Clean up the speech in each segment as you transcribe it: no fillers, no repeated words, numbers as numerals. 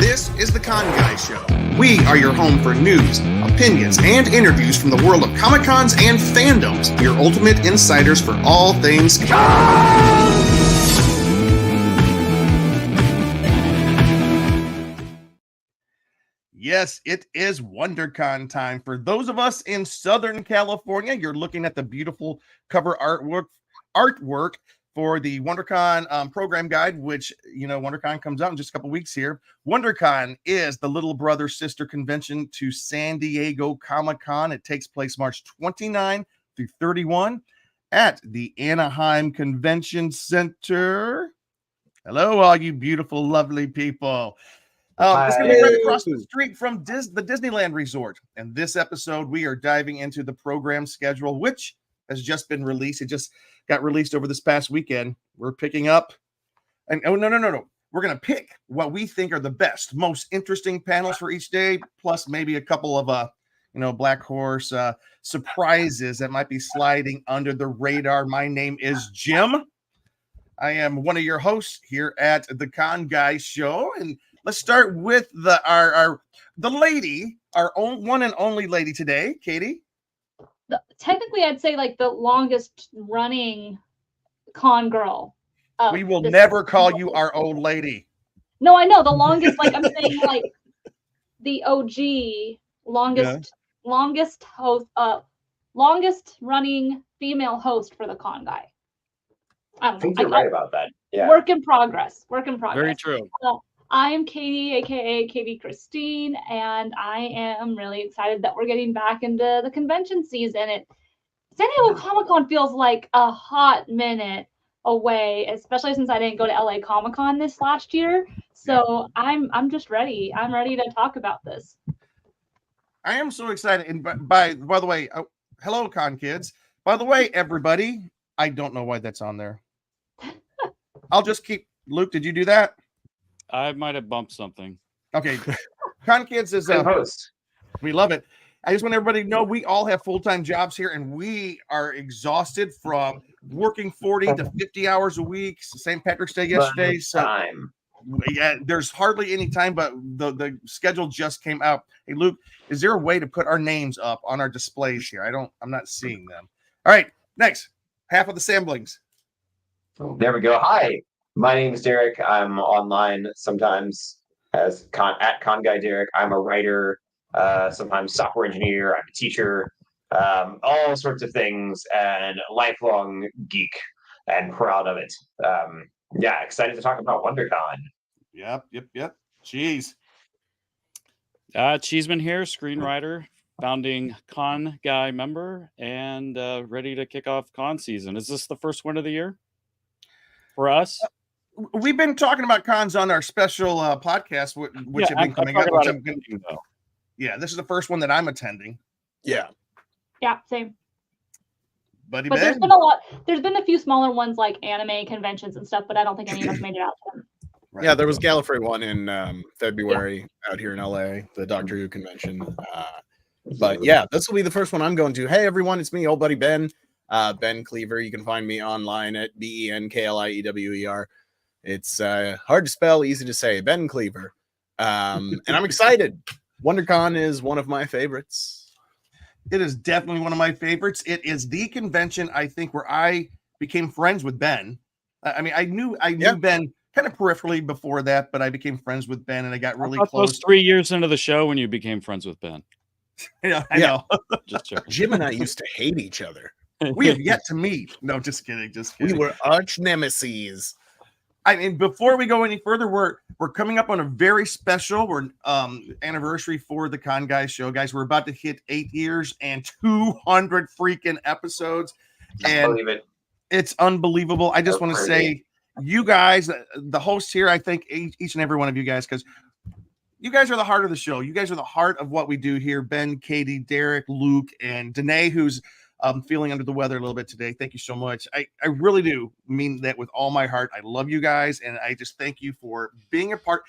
This is The Con Guy Show. We are your home for news, opinions, and interviews from the world of Comic-Cons and fandoms. Your ultimate insiders for all things con. Yes, it is Wondercon time. For those of us in Southern California, you're looking at the beautiful cover artwork for the Wondercon program guide, which, Wondercon comes out in just a couple weeks here. Wondercon is the little brother sister convention to San Diego Comic-Con. It takes place March 29 through 31 at the Anaheim Convention Center. Hello, all you beautiful, lovely people. It's going to be right across the street from the Disneyland Resort. And this episode, we are diving into the program schedule, which has just been released. It just got released over this past weekend. We're picking up. And no. We're going to pick what we think are the best, most interesting panels for each day, plus maybe a couple of, Black Horse surprises that might be sliding under the radar. My name is Jim. I am one of your hosts here at the Con Guy Show. And let's start with the lady, our own one and only lady today, Katie. Technically, I'd say like the longest running con girl. We will never call you our old lady. No, I know the longest. Like I'm saying, like the OG longest host, longest running female host for the Con Guy. I think you're right about that. Yeah. Work in progress. Very true. I am Katie, aka Katie Christine, and I am really excited that we're getting back into the convention season. San Diego Comic-Con feels like a hot minute away, especially since I didn't go to LA Comic-Con this last year. So I'm just ready. I'm ready to talk about this. I am so excited. And by the way, hello, Con Kids. By the way, everybody, I don't know why that's on there. I'll just keep. Luke, did you do that? I might have bumped something. Okay. Con Kids is a host. We love it. I just want everybody to know we all have full-time jobs here, and we are exhausted from working 40 to 50 hours a week. St. Patrick's Day yesterday. So yeah, there's hardly any time, but the schedule just came out. Hey, Luke, is there a way to put our names up on our displays here? I'm not seeing them. All right, next. Half of the samplings. There we go. Hi. My name is Derek. I'm online sometimes as at Con Guy Derek. I'm a writer, sometimes software engineer. I'm a teacher, all sorts of things, and a lifelong geek, and proud of it. Excited to talk about WonderCon. Yep. Cheese. Cheeseman here, screenwriter, founding Con Guy member, and ready to kick off con season. Is this the first one of the year for us? We've been talking about cons on our special podcast, which have been coming out. This is the first one that I'm attending. Yeah, same. But there's been a few smaller ones like anime conventions and stuff, but I don't think any of us made it out to them. Right. Yeah, there was Gallifrey one in February out here in LA, the Doctor Who convention. But yeah, this will be the first one I'm going to. Hey everyone, it's me, old buddy Ben. Ben Cleaver. You can find me online at BenKliewer. It's hard to spell, easy to say. Ben Cleaver. And I'm excited. WonderCon is one of my favorites. It is definitely one of my favorites. It is the convention, I think, where I became friends with Ben. I mean, I knew Ben kind of peripherally before that, but I became friends with Ben, and I got really close. It was 3 years into the show when you became friends with Ben. Yeah, I know. Just checking. Jim and I used to hate each other. We have yet to meet. No, just kidding. We were arch nemesis. I mean, before we go any further, we're coming up on a very special anniversary for the Con Guy Show, guys. We're about to hit 8 years and 200 freaking episodes, and it's unbelievable. I just want to say, you guys, the hosts here, I think each and every one of you guys, because you guys are the heart of the show. You guys are the heart of what we do here. Ben, Katie, Derek, Luke, and Danae, who's feeling under the weather a little bit today. Thank you so much. I really do mean that with all my heart. I love you guys, and I just thank you for being a part.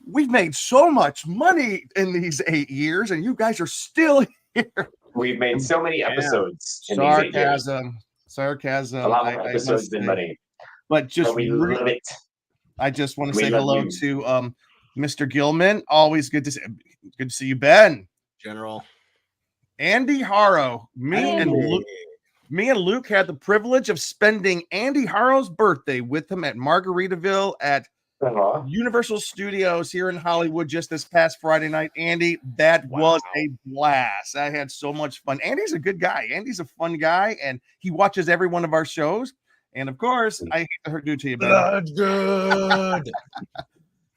We've made so much money in these 8 years, and you guys are still here. We've made so many episodes. Sarcasm. A lot of episodes than money. But just we love it. I just want to say hello to Mr. Gilman, always good to see you, Ben. General Andy Harrow. Me and Luke had the privilege of spending Andy Harrow's birthday with him at Margaritaville at Universal Studios here in Hollywood just this past Friday night. Andy, that was a blast. I had so much fun. Andy's a good guy. Andy's a fun guy, and he watches every one of our shows. And of course, I hate to do to you, Ben. good.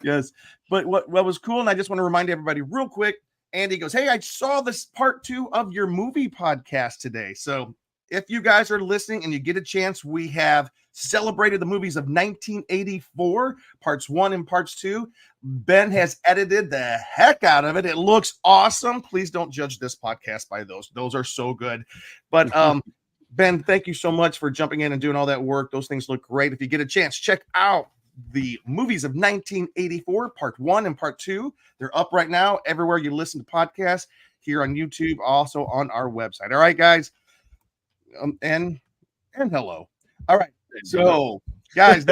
Yes, but what was cool, and I just want to remind everybody real quick. Andy goes, "Hey, I saw this part 2 of your movie podcast today. So if you guys are listening and you get a chance, we have celebrated the movies of 1984, parts 1 and parts 2. Ben has edited the heck out of it. It looks awesome. Please don't judge this podcast by those. Those are so good. But Ben, thank you so much for jumping in and doing all that work. Those things look great. If you get a chance, check out the movies of 1984, part 1 and part 2. They're up right now everywhere you listen to podcasts, here on YouTube, also on our website. All right, guys. And hello. All right. So, guys,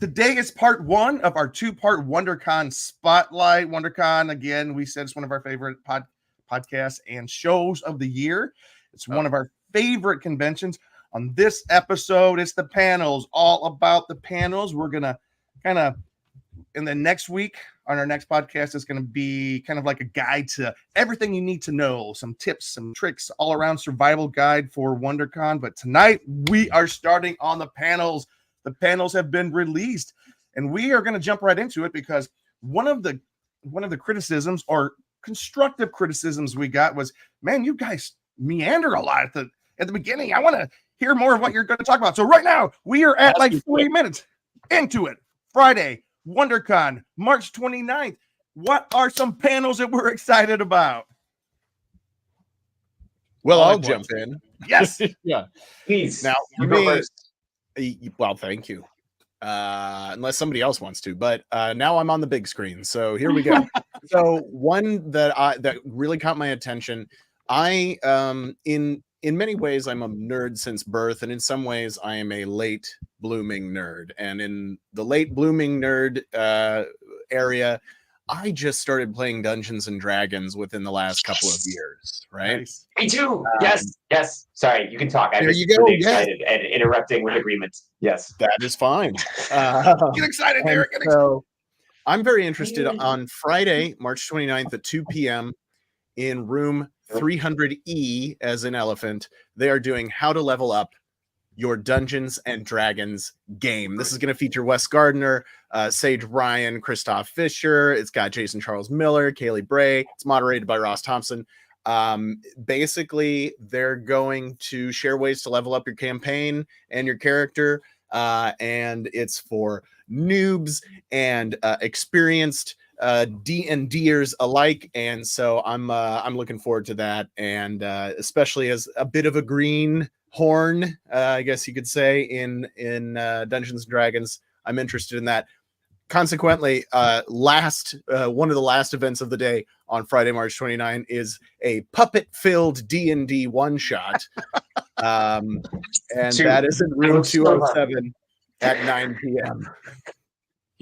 today is part 1 of our 2-part WonderCon spotlight. WonderCon, again, we said it's one of our favorite podcasts and shows of the year. It's one of our favorite conventions. On this episode, it's the panels, all about the panels. We're going to kind of, in the next week, on our next podcast, it's going to be kind of like a guide to everything you need to know, some tips, some tricks, all around survival guide for WonderCon. But tonight, we are starting on the panels. The panels have been released, and we are going to jump right into it because one of the criticisms or constructive criticisms we got was, man, you guys meander a lot at the beginning. I want to hear more of what you're going to talk about. So right now, we are at like 3 minutes into it. Friday, WonderCon, March 29th. What are some panels that we're excited about? Well, I'll jump in. Yes. Yeah. Please. Now, for you go me, first. well, thank you. Unless somebody else wants to, but now I'm on the big screen. So here we go. So one that really caught my attention, in many ways, I'm a nerd since birth, and in some ways, I am a late blooming nerd. And in the late blooming nerd area, I just started playing Dungeons and Dragons within the last couple of years, right? Nice. Me too. Yes. Sorry, you can talk. I'm There you go. really excited and interrupting with agreements. Yes. That is fine. Get excited, Derek. So I'm very interested on Friday, March 29th at 2 p.m. in room 300E, as an elephant. They are doing How to Level Up Your Dungeons and Dragons game. This is going to feature Wes Gardner, Sage Ryan, Christoph Fisher. It's got Jason Charles Miller, Kaylee Bray. It's moderated by Ross Thompson. Basically, they're going to share ways to level up your campaign and your character. And it's for noobs and experienced D&Ders alike, and so I'm looking forward to that, and especially as a bit of a greenhorn, I guess you could say, in Dungeons and Dragons, I'm interested in that. Consequently, one of the last events of the day on Friday, March 29 is a puppet-filled D&D one-shot, and that is in room 207 at 9 p.m.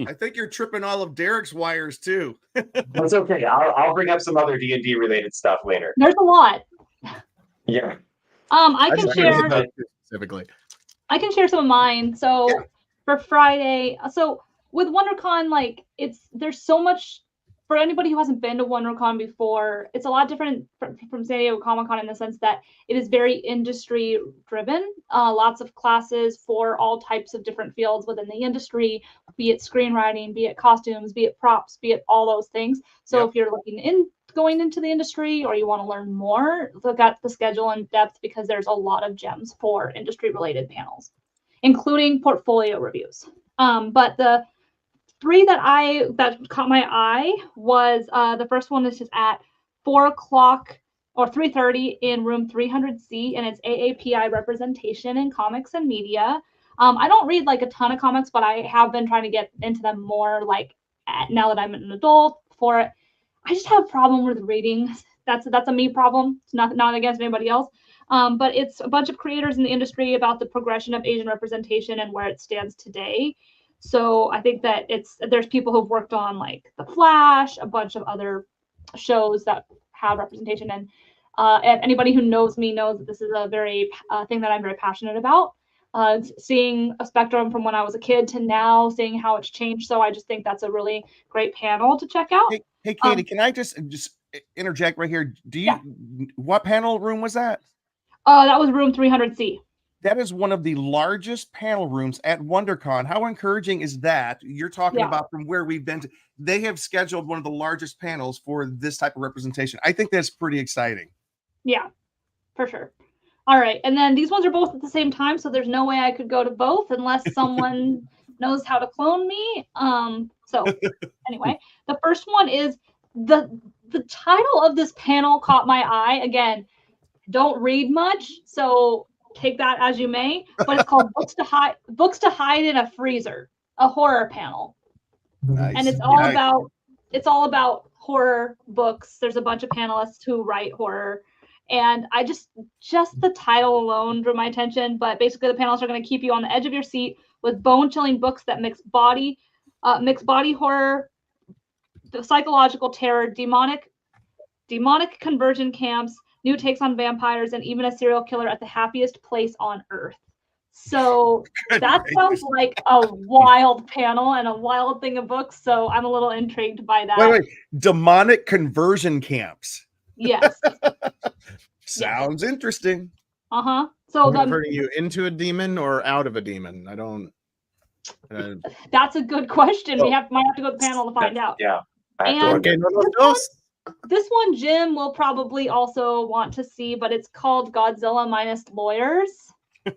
I think you're tripping all of Derek's wires too. That's okay. I'll bring up some other D&D related stuff later. There's a lot. Yeah. I can share specifically. I can share some of mine. So for Friday, so with WonderCon, like there's so much for anybody who hasn't been to WonderCon before. It's a lot different from San Diego Comic-Con in the sense that it is very industry driven. Lots of classes for all types of different fields within the industry, be it screenwriting, be it costumes, be it props, be it all those things. So if you're going into the industry or you want to learn more, look at the schedule in depth because there's a lot of gems for industry related panels, including portfolio reviews. But the 3 that caught my eye was the first one is just at 4 o'clock or 3:30 in room 300C, and it's AAPI representation in comics and media. I don't read like a ton of comics, but I have been trying to get into them more. Like now that I'm an adult, I just have a problem with reading. That's a me problem. It's not against anybody else. But it's a bunch of creators in the industry about the progression of Asian representation and where it stands today. So I think that there's people who've worked on like The Flash, a bunch of other shows that have representation, and anybody who knows me knows that this is a very thing that I'm very passionate about. Seeing a spectrum from when I was a kid to now, seeing how it's changed. So I just think that's a really great panel to check out. Hey Katie, can I just interject right here? What panel room was that? That was room 300C. That is one of the largest panel rooms at WonderCon. How encouraging is that? You're talking about from where we've been to, they have scheduled one of the largest panels for this type of representation. I think that's pretty exciting. Yeah, for sure. All right. And then these ones are both at the same time, so there's no way I could go to both unless someone knows how to clone me. So anyway, the first one is the title of this panel caught my eye. Again, don't read much, so take that as you may, but it's called Books to Hide in a Freezer, a horror panel. Nice. And it's all about horror books. There's a bunch of panelists who write horror, and I just the title alone drew my attention. But basically, the panelists are going to keep you on the edge of your seat with bone-chilling books that mix body horror, the psychological terror, demonic conversion camps, new takes on vampires, and even a serial killer at the happiest place on earth. So that sounds like a wild panel and a wild thing of books. So I'm a little intrigued by that. Wait. Demonic conversion camps. Yes. Sounds interesting. So converting you into a demon or out of a demon? I don't. That's a good question. We might have to go to the panel to find out. Yeah. And this one, Jim will probably also want to see, but it's called Godzilla minus lawyers.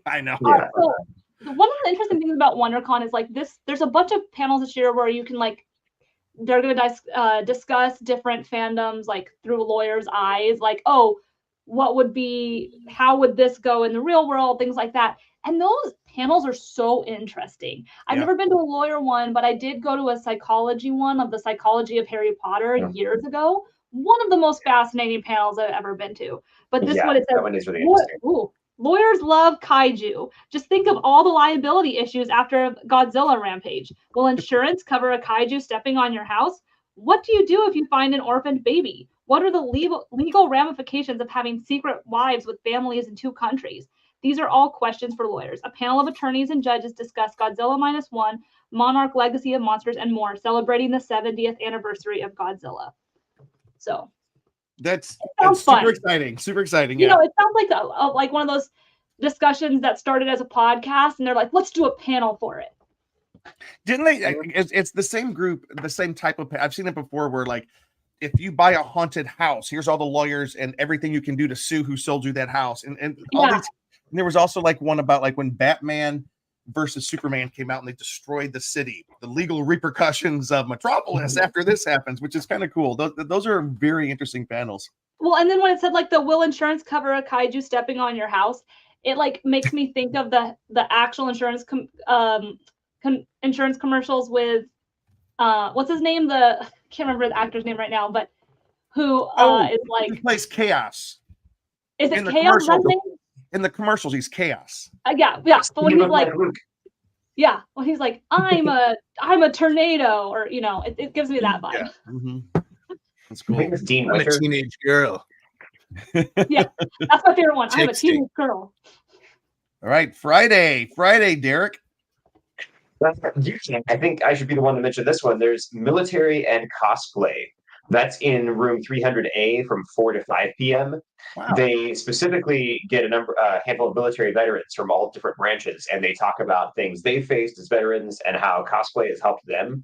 I know. Yeah. So one of the interesting things about WonderCon is like this. There's a bunch of panels this year where you can they're going to discuss different fandoms like through lawyers' eyes, like, oh, how would this go in the real world, things like that. And those panels are so interesting. I've never been to a lawyer one, but I did go to a psychology one of the psychology of Harry Potter years ago. One of the most fascinating panels I've ever been to. But this one, it says, that one is really interesting. Lawyers love kaiju. Just think of all the liability issues after a Godzilla rampage. Will insurance cover a kaiju stepping on your house? What do you do if you find an orphaned baby? What are the legal ramifications of having secret wives with families in 2 countries? These are all questions for lawyers. A panel of attorneys and judges discuss Godzilla Minus One, Monarch Legacy of Monsters, and more, celebrating the 70th anniversary of Godzilla. So that's super exciting. Super exciting. You know, it sounds like one of those discussions that started as a podcast, and they're like, let's do a panel for it. Didn't they? It's the same group, the same type of. I've seen it before, where like, if you buy a haunted house, here's all the lawyers and everything you can do to sue who sold you that house, and all these. And there was also like one about like when Batman versus Superman came out and they destroyed the city, the legal repercussions of Metropolis after this happens, which is kind of cool. Those are very interesting panels. Well, and then when it said like the will insurance cover a kaiju stepping on your house, it like makes me think of the actual insurance insurance commercials with what's his name? I can't remember the actor's name right now, but who is like he plays Chaos. Is it Chaos? In the commercials, he's Chaos. Yeah. But when he's like, well, he's like, I'm a tornado, or it gives me that vibe. Yeah. Mm-hmm. That's cool. I'm a teenage girl. Yeah, that's my favorite one. I'm a teenage girl. All right, Friday, Derek. I think I should be the one to mention this one. There's military and cosplay. That's in room 300A from 4 to 5 p.m. Wow. They specifically get a handful of military veterans from all different branches, and they talk about things they faced as veterans and how cosplay has helped them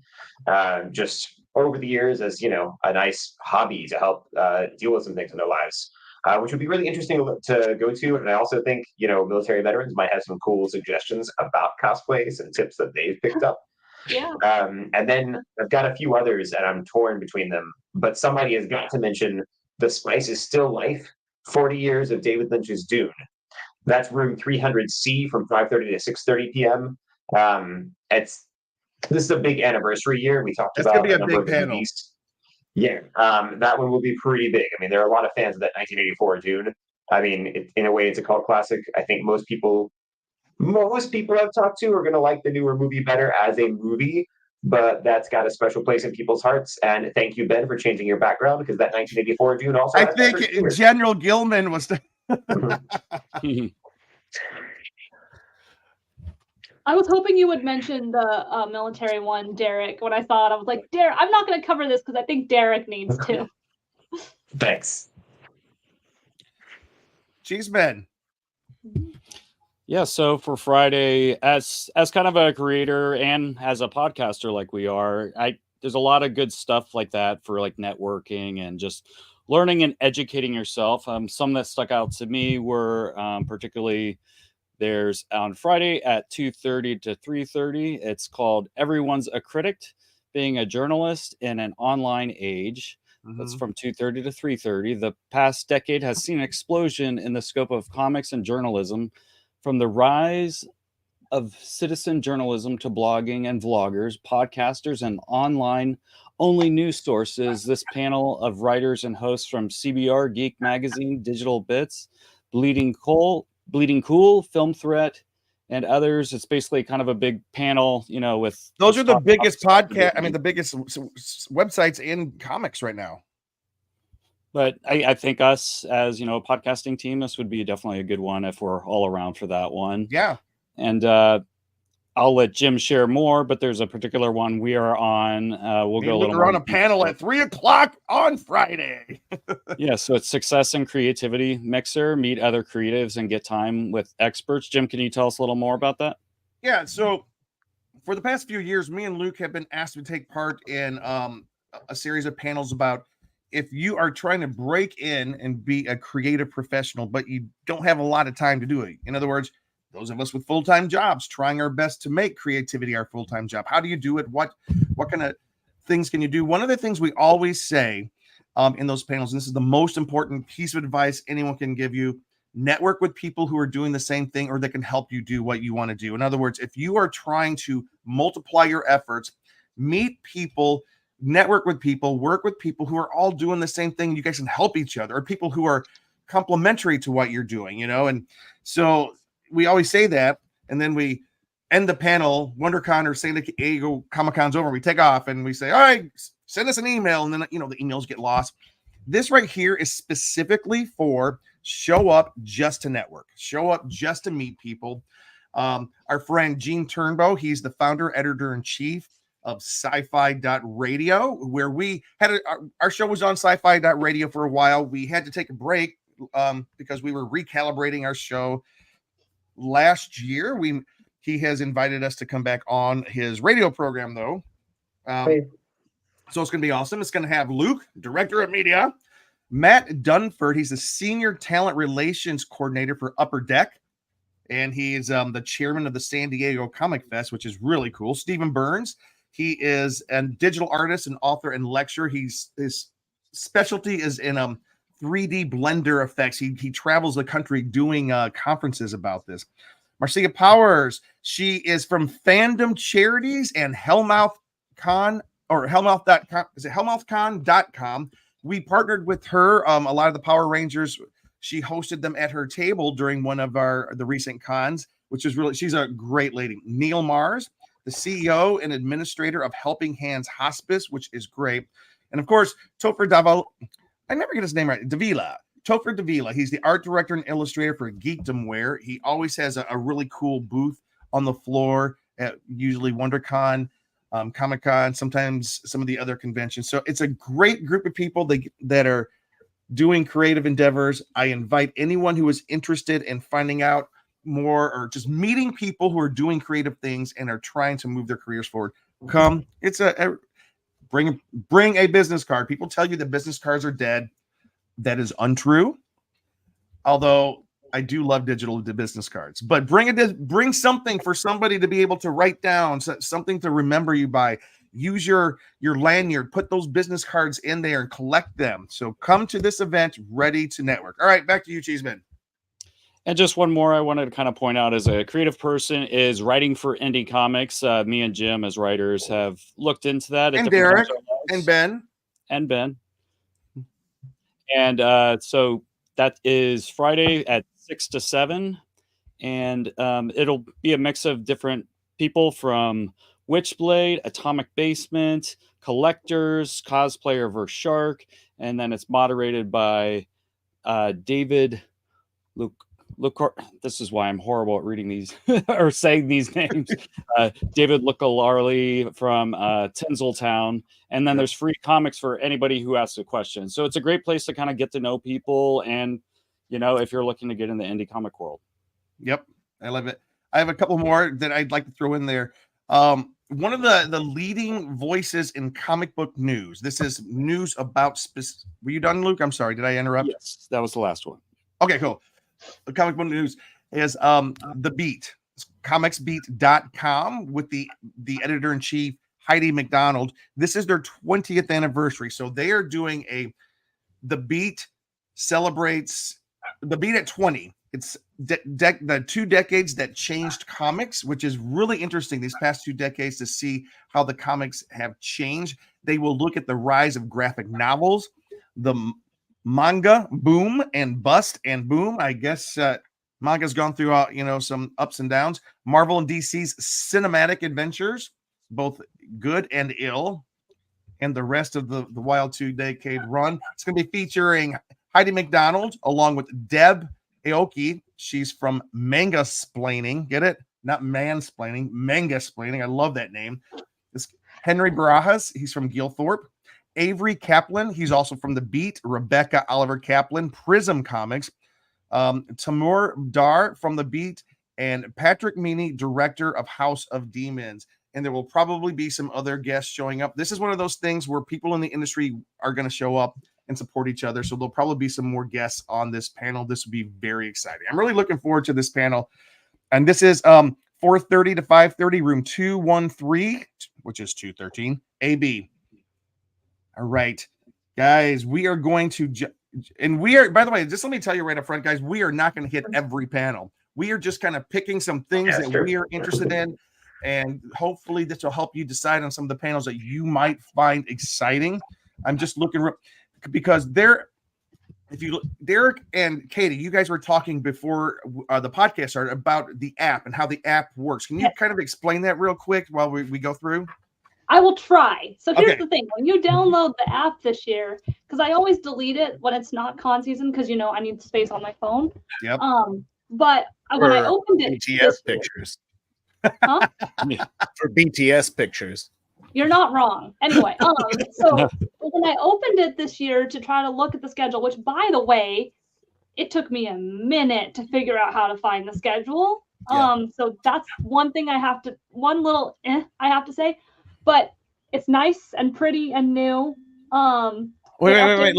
just over the years as, a nice hobby to help deal with some things in their lives, which would be really interesting to go to. And I also think, military veterans might have some cool suggestions about cosplays and tips that they've picked up. Yeah. And then I've got a few others, and I'm torn between them. But somebody has got to mention The Spice is Still Life, 40 Years of David Lynch's Dune. That's room 300C from 5:30 to 6:30 p.m. This is a big anniversary year. We talked about a number of movies. Yeah, that one will be pretty big. I mean, there are a lot of fans of that 1984 Dune. I mean, in a way, it's a cult classic. I think most people most people I've talked to are going to like the newer movie better as a movie, but that's got a special place in people's hearts. And thank you, Ben, for changing your background, because that 1984 Dune also I has think Patrick Stewart. General Gilman was. I was hoping you would mention the military one, Derek. When I saw it, I was like, Derek, I'm not going to cover this because I think Derek needs to. Thanks. Cheese Ben. Yeah, so for Friday, as kind of a creator and as a podcaster like we are, there's a lot of good stuff like that for like networking and just learning and educating yourself. Some that stuck out to me were particularly there's on Friday at 2:30 to 3:30. It's called "Everyone's a Critic: Being a Journalist in an Online Age." That's from 2:30 to 3:30. The past decade has seen an explosion in the scope of comics and journalism, from the rise of citizen journalism to blogging and vloggers, podcasters, and online only news sources. This panel of writers and hosts from CBR, Geek Magazine, Digital Bits, Bleeding Cool, Film Threat, and others. It's basically kind of a big panel, with those are the biggest podcast. I mean, the biggest websites in comics right now. But I think us as, a podcasting team, this would be definitely a good one if we're all around for that one. Yeah. And I'll let Jim share more, but there's a particular one we are on. We'll go a little more. We're on a panel at 3:00 on Friday. Yeah, so it's Success and Creativity Mixer. Meet other creatives and get time with experts. Jim, can you tell us a little more about that? Yeah, so for the past few years, me and Luke have been asked to take part in a series of panels about if you are trying to break in and be a creative professional, but you don't have a lot of time to do it. In other words, those of us with full-time jobs trying our best to make creativity our full-time job. How do you do it? What kind of things can you do? One of the things we always say in those panels, and this is the most important piece of advice anyone can give you: network with people who are doing the same thing or that can help you do what you want to do. In other words, if you are trying to multiply your efforts, meet people, network with people, work with people who are all doing the same thing. You guys can help each other, or people who are complementary to what you're doing, And so we always say that, and then we end the panel, WonderCon or San Diego Comic-Con's over, we take off and we say, all right, send us an email, and then the emails get lost. This right here is specifically for show up just to network, show up just to meet people. Our friend Gene Turnbow, he's the founder, editor-in-chief of sci-fi.radio, where we had our show was on sci-fi.radio for a while. We had to take a break because we were recalibrating our show last year. He has invited us to come back on his radio program, though. So it's going to be awesome. It's going to have Luke, director of media, Matt Dunford. He's the senior talent relations coordinator for Upper Deck, and he's the chairman of the San Diego Comic Fest, which is really cool. Stephen Burns, he is a digital artist and author and lecturer. His specialty is in 3D blender effects. He travels the country doing conferences about this. Marcia Powers, she is from Fandom Charities and HellmouthCon, or Hellmouth.com. Is it Hellmouthcon.com? We partnered with her. A lot of the Power Rangers, she hosted them at her table during one of the recent cons, which is really, she's a great lady. Neil Mars, the CEO and administrator of Helping Hands Hospice, which is great. And of course, Topher Davila, I never get his name right, Topher Davila. He's the art director and illustrator for Geekdomware. He always has a really cool booth on the floor at usually WonderCon, Comic-Con, sometimes some of the other conventions. So it's a great group of people that are doing creative endeavors. I invite anyone who is interested in finding out more or just meeting people who are doing creative things and are trying to move their careers forward. Come. It's bring a business card. People tell you that business cards are dead. That is untrue. Although I do love digital business cards, but bring something for somebody to be able to write down, something to remember you by. Use your lanyard, put those business cards in there and collect them. So come to this event ready to network. All right, back to you, Cheeseman. And just one more I wanted to kind of point out as a creative person is writing for indie comics. Me and Jim as writers have looked into that. And Derek and Ben. And so that is Friday at 6 to 7. and it'll be a mix of different people from Witchblade, Atomic Basement, collectors, cosplayer versus shark, and then it's moderated by David Luke. This is why I'm horrible at reading these or saying these names. David Lucalarli from Tinseltown, and then there's free comics for anybody who asks a question. So it's a great place to kind of get to know people, and if you're looking to get in the indie comic world. Yep, I love it. I have a couple more that I'd like to throw in there. One of the leading voices in comic book news. This is news about Were you done, Luke? I'm sorry. Did I interrupt? Yes, that was the last one. Okay, cool. The comic book news is The Beat, comicsbeat.com, with the editor-in-chief, Heidi McDonald. This is their 20th anniversary. So they are doing The Beat celebrates The Beat at 20. It's the 2 decades that changed comics, which is really interesting these past 2 decades to see how the comics have changed. They will look at the rise of graphic novels, the manga boom and bust and boom. I guess manga's gone through some ups and downs. Marvel and DC's cinematic adventures, both good and ill, and the rest of the wild 2 decade run. It's going to be featuring Heidi McDonald along with Deb Aoki. She's from Manga Splaining. Get it? Not mansplaining, Manga Splaining. I love that name. This Henry Barajas, he's from Gilthorpe. Avery Kaplan, he's also from The Beat. Rebecca Oliver Kaplan, Prism Comics. Tamur Dar from The Beat, and Patrick Meany, director of House of Demons. And there will probably be some other guests showing up. This is one of those things where people in the industry are going to show up and support each other. So there'll probably be some more guests on this panel. This will be very exciting. I'm really looking forward to this panel. And this is 4:30 to 5:30, room 213, which is 213 AB. All right, guys, we are going to, and we are, by the way, just let me tell you right up front, guys, we are not going to hit every panel. We are just kind of picking some things that we are interested in, and hopefully this will help you decide on some of the panels that you might find exciting. I'm just looking, because if you look, Derek and Katie, you guys were talking before the podcast started about the app and how the app works. Can you kind of explain that real quick while we go through? I will try. So here's the thing. When you download the app this year, because I always delete it when it's not con season, because I need space on my phone. Yep. But when I opened it, BTS pictures. Huh? For BTS pictures. You're not wrong. Anyway, so when I opened it this year to try to look at the schedule, which, by the way, it took me a minute to figure out how to find the schedule. Yeah. So that's one thing I have to say. But it's nice and pretty and new. Wait.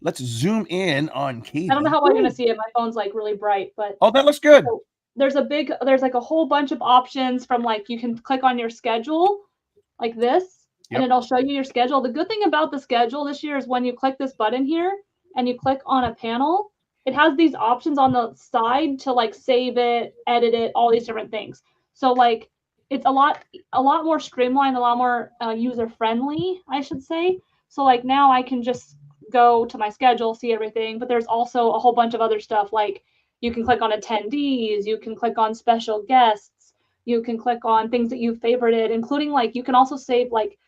Let's zoom in on Katie. I don't know how I'm going to see it. My phone's like really bright, but that looks good. So there's like a whole bunch of options from, like, you can click on your schedule like this, and it'll show you your schedule. The good thing about the schedule this year is when you click this button here and you click on a panel, it has these options on the side to, like, save it, edit it, all these different things. So, like, it's a lot more streamlined, a lot more user friendly, I should say. So, like, now I can just go to my schedule, see everything, but there's also a whole bunch of other stuff, like you can click on attendees, you can click on special guests, you can click on things that you favorited, including, like, you can also save, like,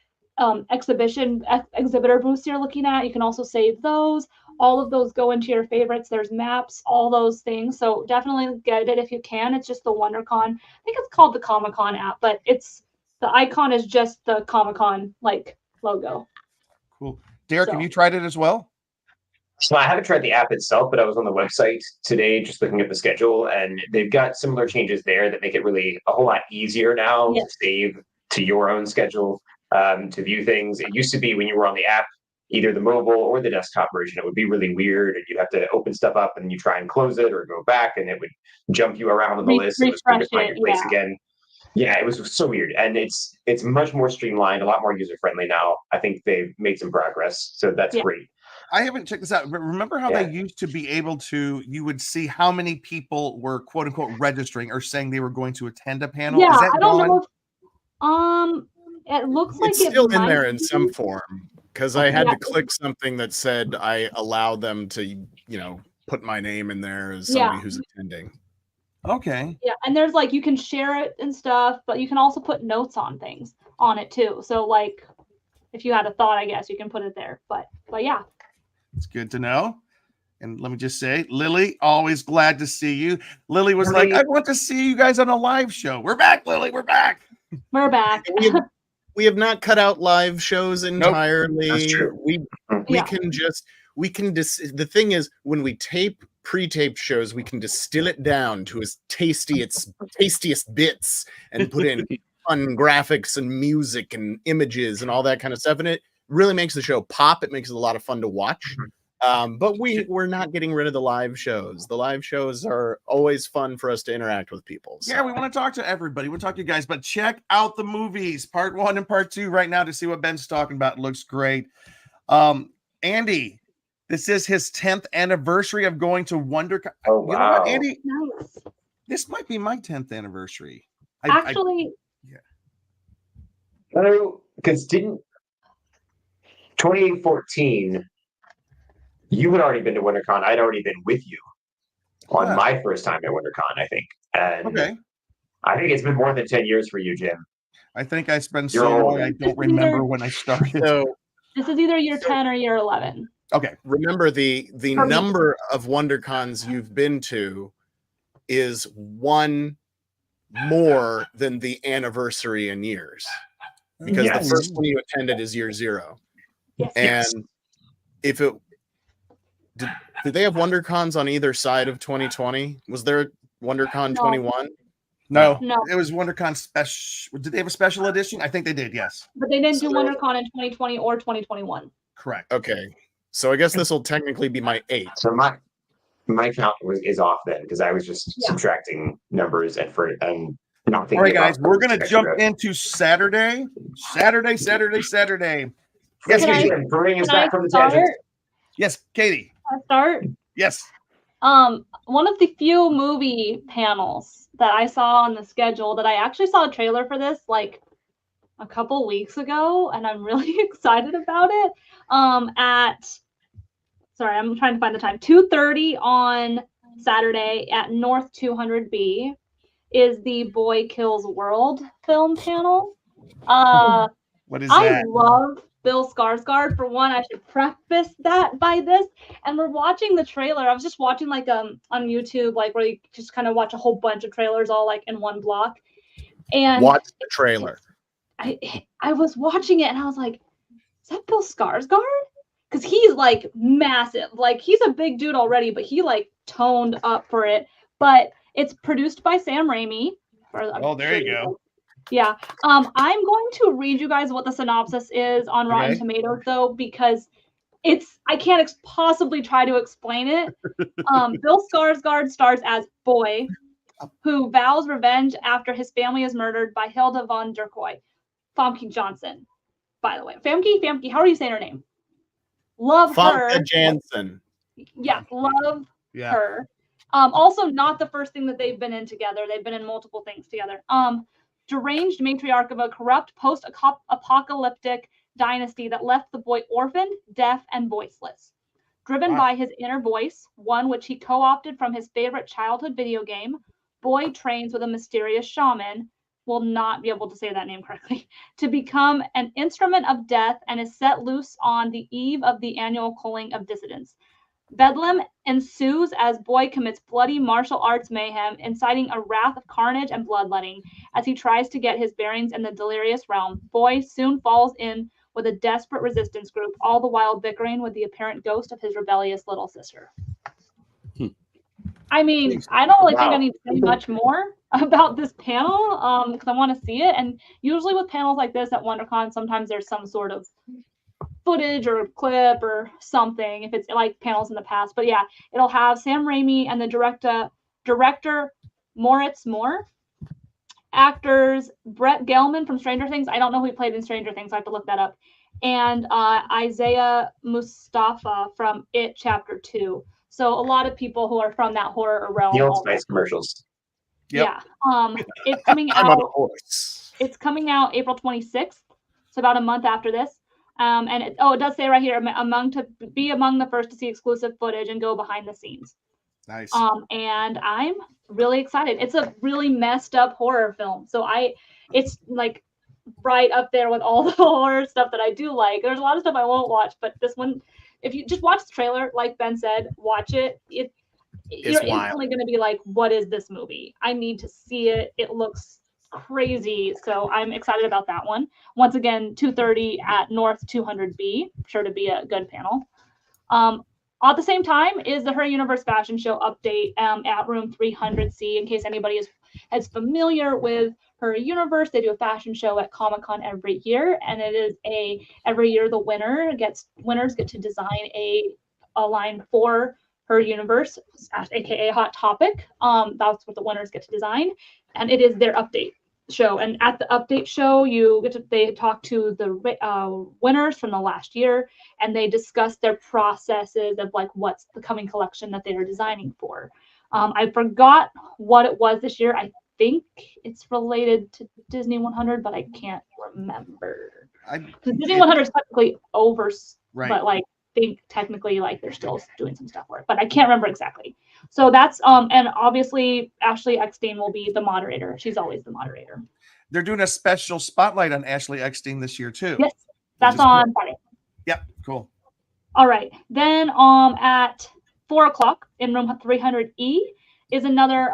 exhibitor booths you're looking at. You can also save those. All of those go into your favorites. There's maps, all those things. So definitely get it if you can. It's just the WonderCon. I think it's called the Comic-Con app, but the icon is just the Comic-Con, like, logo. Cool. Derek, have you tried it as well? So I haven't tried the app itself, but I was on the website today just looking at the schedule, and they've got similar changes there that make it really a whole lot easier now to save to your own schedule, to view things. It used to be when you were on the app, either the mobile or the desktop version, it would be really weird, and you'd have to open stuff up and you try and close it or go back, and it would jump you around on the list. It was weird to find your place again. Yeah, it was so weird, and it's much more streamlined, a lot more user friendly now. I think they've made some progress, so that's great. I haven't checked this out, but remember how they used to be able to, you would see how many people were quote unquote registering or saying they were going to attend a panel? Yeah, is that I don't know. It looks like it's still in there in some form, because I had to click something that said I allowed them to, put my name in there as somebody who's attending. Okay. Yeah, and there's like you can share it and stuff, but you can also put notes on things on it too. So like if you had a thought, I guess you can put it there. But yeah. It's good to know. And let me just say, Lily, always glad to see you. Lily was like, I want to see you guys on a live show. We're back, Lily. We're back. We're back. We have not cut out live shows entirely. That's true. We can the thing is, when we tape pre-taped shows, we can distill it down to its tastiest bits and put in fun graphics and music and images and all that kind of stuff. And it really makes the show pop. It makes it a lot of fun to watch. But we're not getting rid of the live shows. The live shows are always fun for us to interact with people. So. Yeah, we want to talk to everybody. We'll talk to you guys, but check out the movies, part 1 and part 2 right now to see what Ben's talking about. It looks great. Andy, this is his 10th anniversary of going to Wondercon. Oh, wow. You know what, Andy? Nice. This might be my 10th anniversary. Actually, Because 2014, you had already been to WonderCon. I'd already been with you on my first time at WonderCon, I think. And okay. I think it's been more than 10 years for you, Jim. I think I spent You're so old. long I don't remember when I started. So this is either year 10 or year 11. Okay. remember the number of WonderCons you've been to is one more than the anniversary in years, because Yes. the first one you attended is year 0. Yes. And if it did they have WonderCons on either side of 2020? Was there WonderCon No. 21? No, No. it was WonderCon special. Did they have a special edition? I think they did. Yes. But they didn't So do there- WonderCon in 2020 or 2021. Correct. Okay. So I guess this will technically be my 8th. So my count is off then, because I was just Yeah. subtracting numbers and not thinking. All right, guys, about we're gonna extra. jump into Saturday. Yes, Thank Can you, Katie. Jim, for bringing us Can I back from the tangent. start? Yes, Katie. Can I start? Yes. One of the few movie panels that I saw on the schedule that I actually saw a trailer for this like a couple weeks ago, and I'm really excited about it. Sorry, I'm trying to find the time. 2:30 on Saturday at North 200B is the Boy Kills World film panel. What is I that? love Bill Skarsgård. For one, I should preface that by this. And we're watching the trailer. I was just watching like on YouTube, like where you just kind of watch a whole bunch of trailers all like in one block. And Watch the trailer. I was watching it and I was like, is that Bill Skarsgård? Because he's like massive. Like he's a big dude already, but he like toned up for it. But it's produced by Sam Raimi. Oh, there you go. Yeah. I'm going to read you guys what the synopsis is on Rotten Okay. Tomatoes, though, because I can't possibly try to explain it. Bill Skarsgård stars as Boy, who vows revenge after his family is murdered by Hilda von der Koy. Famke Johnson, by the way. Famke, how are you saying her name? Love her. Famke Janssen. Yeah, love Yeah. her. Also, not the first thing that they've been in together. They've been in multiple things together. Deranged matriarch of a corrupt post-apocalyptic dynasty that left the boy orphaned, deaf, and voiceless. Driven Wow. by his inner voice, one which he co-opted from his favorite childhood video game, Boy trains with a mysterious shaman, will not be able to say that name correctly, to become an instrument of death and is set loose on the eve of the annual culling of dissidents. Bedlam ensues as Boy commits bloody martial arts mayhem, inciting a wrath of carnage and bloodletting. As he tries to get his bearings in the delirious realm, Boy soon falls in with a desperate resistance group, all the while bickering with the apparent ghost of his rebellious little sister. I mean, I don't really think I need to say much more about this panel because I want to see it. And usually with panels like this at WonderCon, sometimes there's some sort of footage or clip or something if it's like panels in the past. But yeah, it'll have Sam Raimi and the director Moritz Moore, actors Brett Gelman from Stranger Things. I don't know who he played in Stranger Things. I have to look that up. And Isaiah Mustafa from It Chapter 2. So a lot of people who are from that horror realm. The Old Spice commercials. Yep. Yeah. It's coming I'm on a out. horse. It's coming out April 26th. So about a month after this. And it does say right here, among the first to see exclusive footage and go behind the scenes. Nice. And I'm really excited. It's a really messed up horror film. So it's like right up there with all the horror stuff that I do like. There's a lot of stuff I won't watch, but this one, if you just watch the trailer, like Ben said, watch it. You're wild. instantly going to be like, what is this movie? I need to see it. It looks crazy. So I'm excited about that one. Once again, 2:30 at North 200B. Sure to be a good panel. At the same time is the Her Universe Fashion Show update at room 300C. In case anybody is familiar with Her Universe, they do a fashion show at Comic-Con every year, and it is every year the winners get to design a line for Her Universe, aka Hot Topic. That's what the winners get to design, and it is their update show. And at the update show, they talk to the winners from the last year, and they discuss their processes of like what's the coming collection that they are designing for. I forgot what it was this year. I think it's related to Disney 100, but I can't remember. Because Disney 100 is technically over, right. But like think technically like they're still doing some stuff for it, but I can't remember exactly. So that's and obviously Ashley Eckstein will be the moderator. She's always the moderator. They're doing a special spotlight on Ashley Eckstein this year too. Yes, that's on Friday. Yep, cool. All right, then at 4:00 in room 300E is another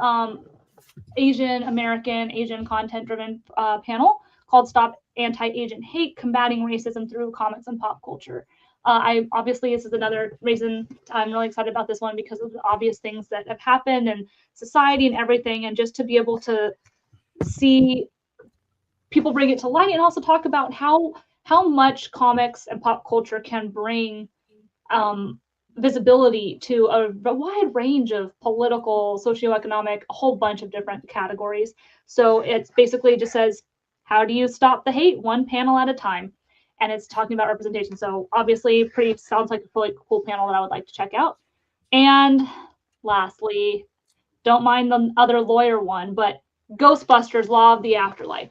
Asian content driven panel called Stop Anti-Asian Hate: Combating Racism Through Comics and Pop Culture. This is another reason I'm really excited about this one, because of the obvious things that have happened in society and everything, and just to be able to see people bring it to light and also talk about how much comics and pop culture can bring visibility to a wide range of political, socioeconomic, a whole bunch of different categories. So it's basically just says, how do you stop the hate one panel at a time? And it's talking about representation. So obviously sounds like a really cool panel that I would like to check out. And lastly, don't mind the other lawyer one, but Ghostbusters Law of the Afterlife.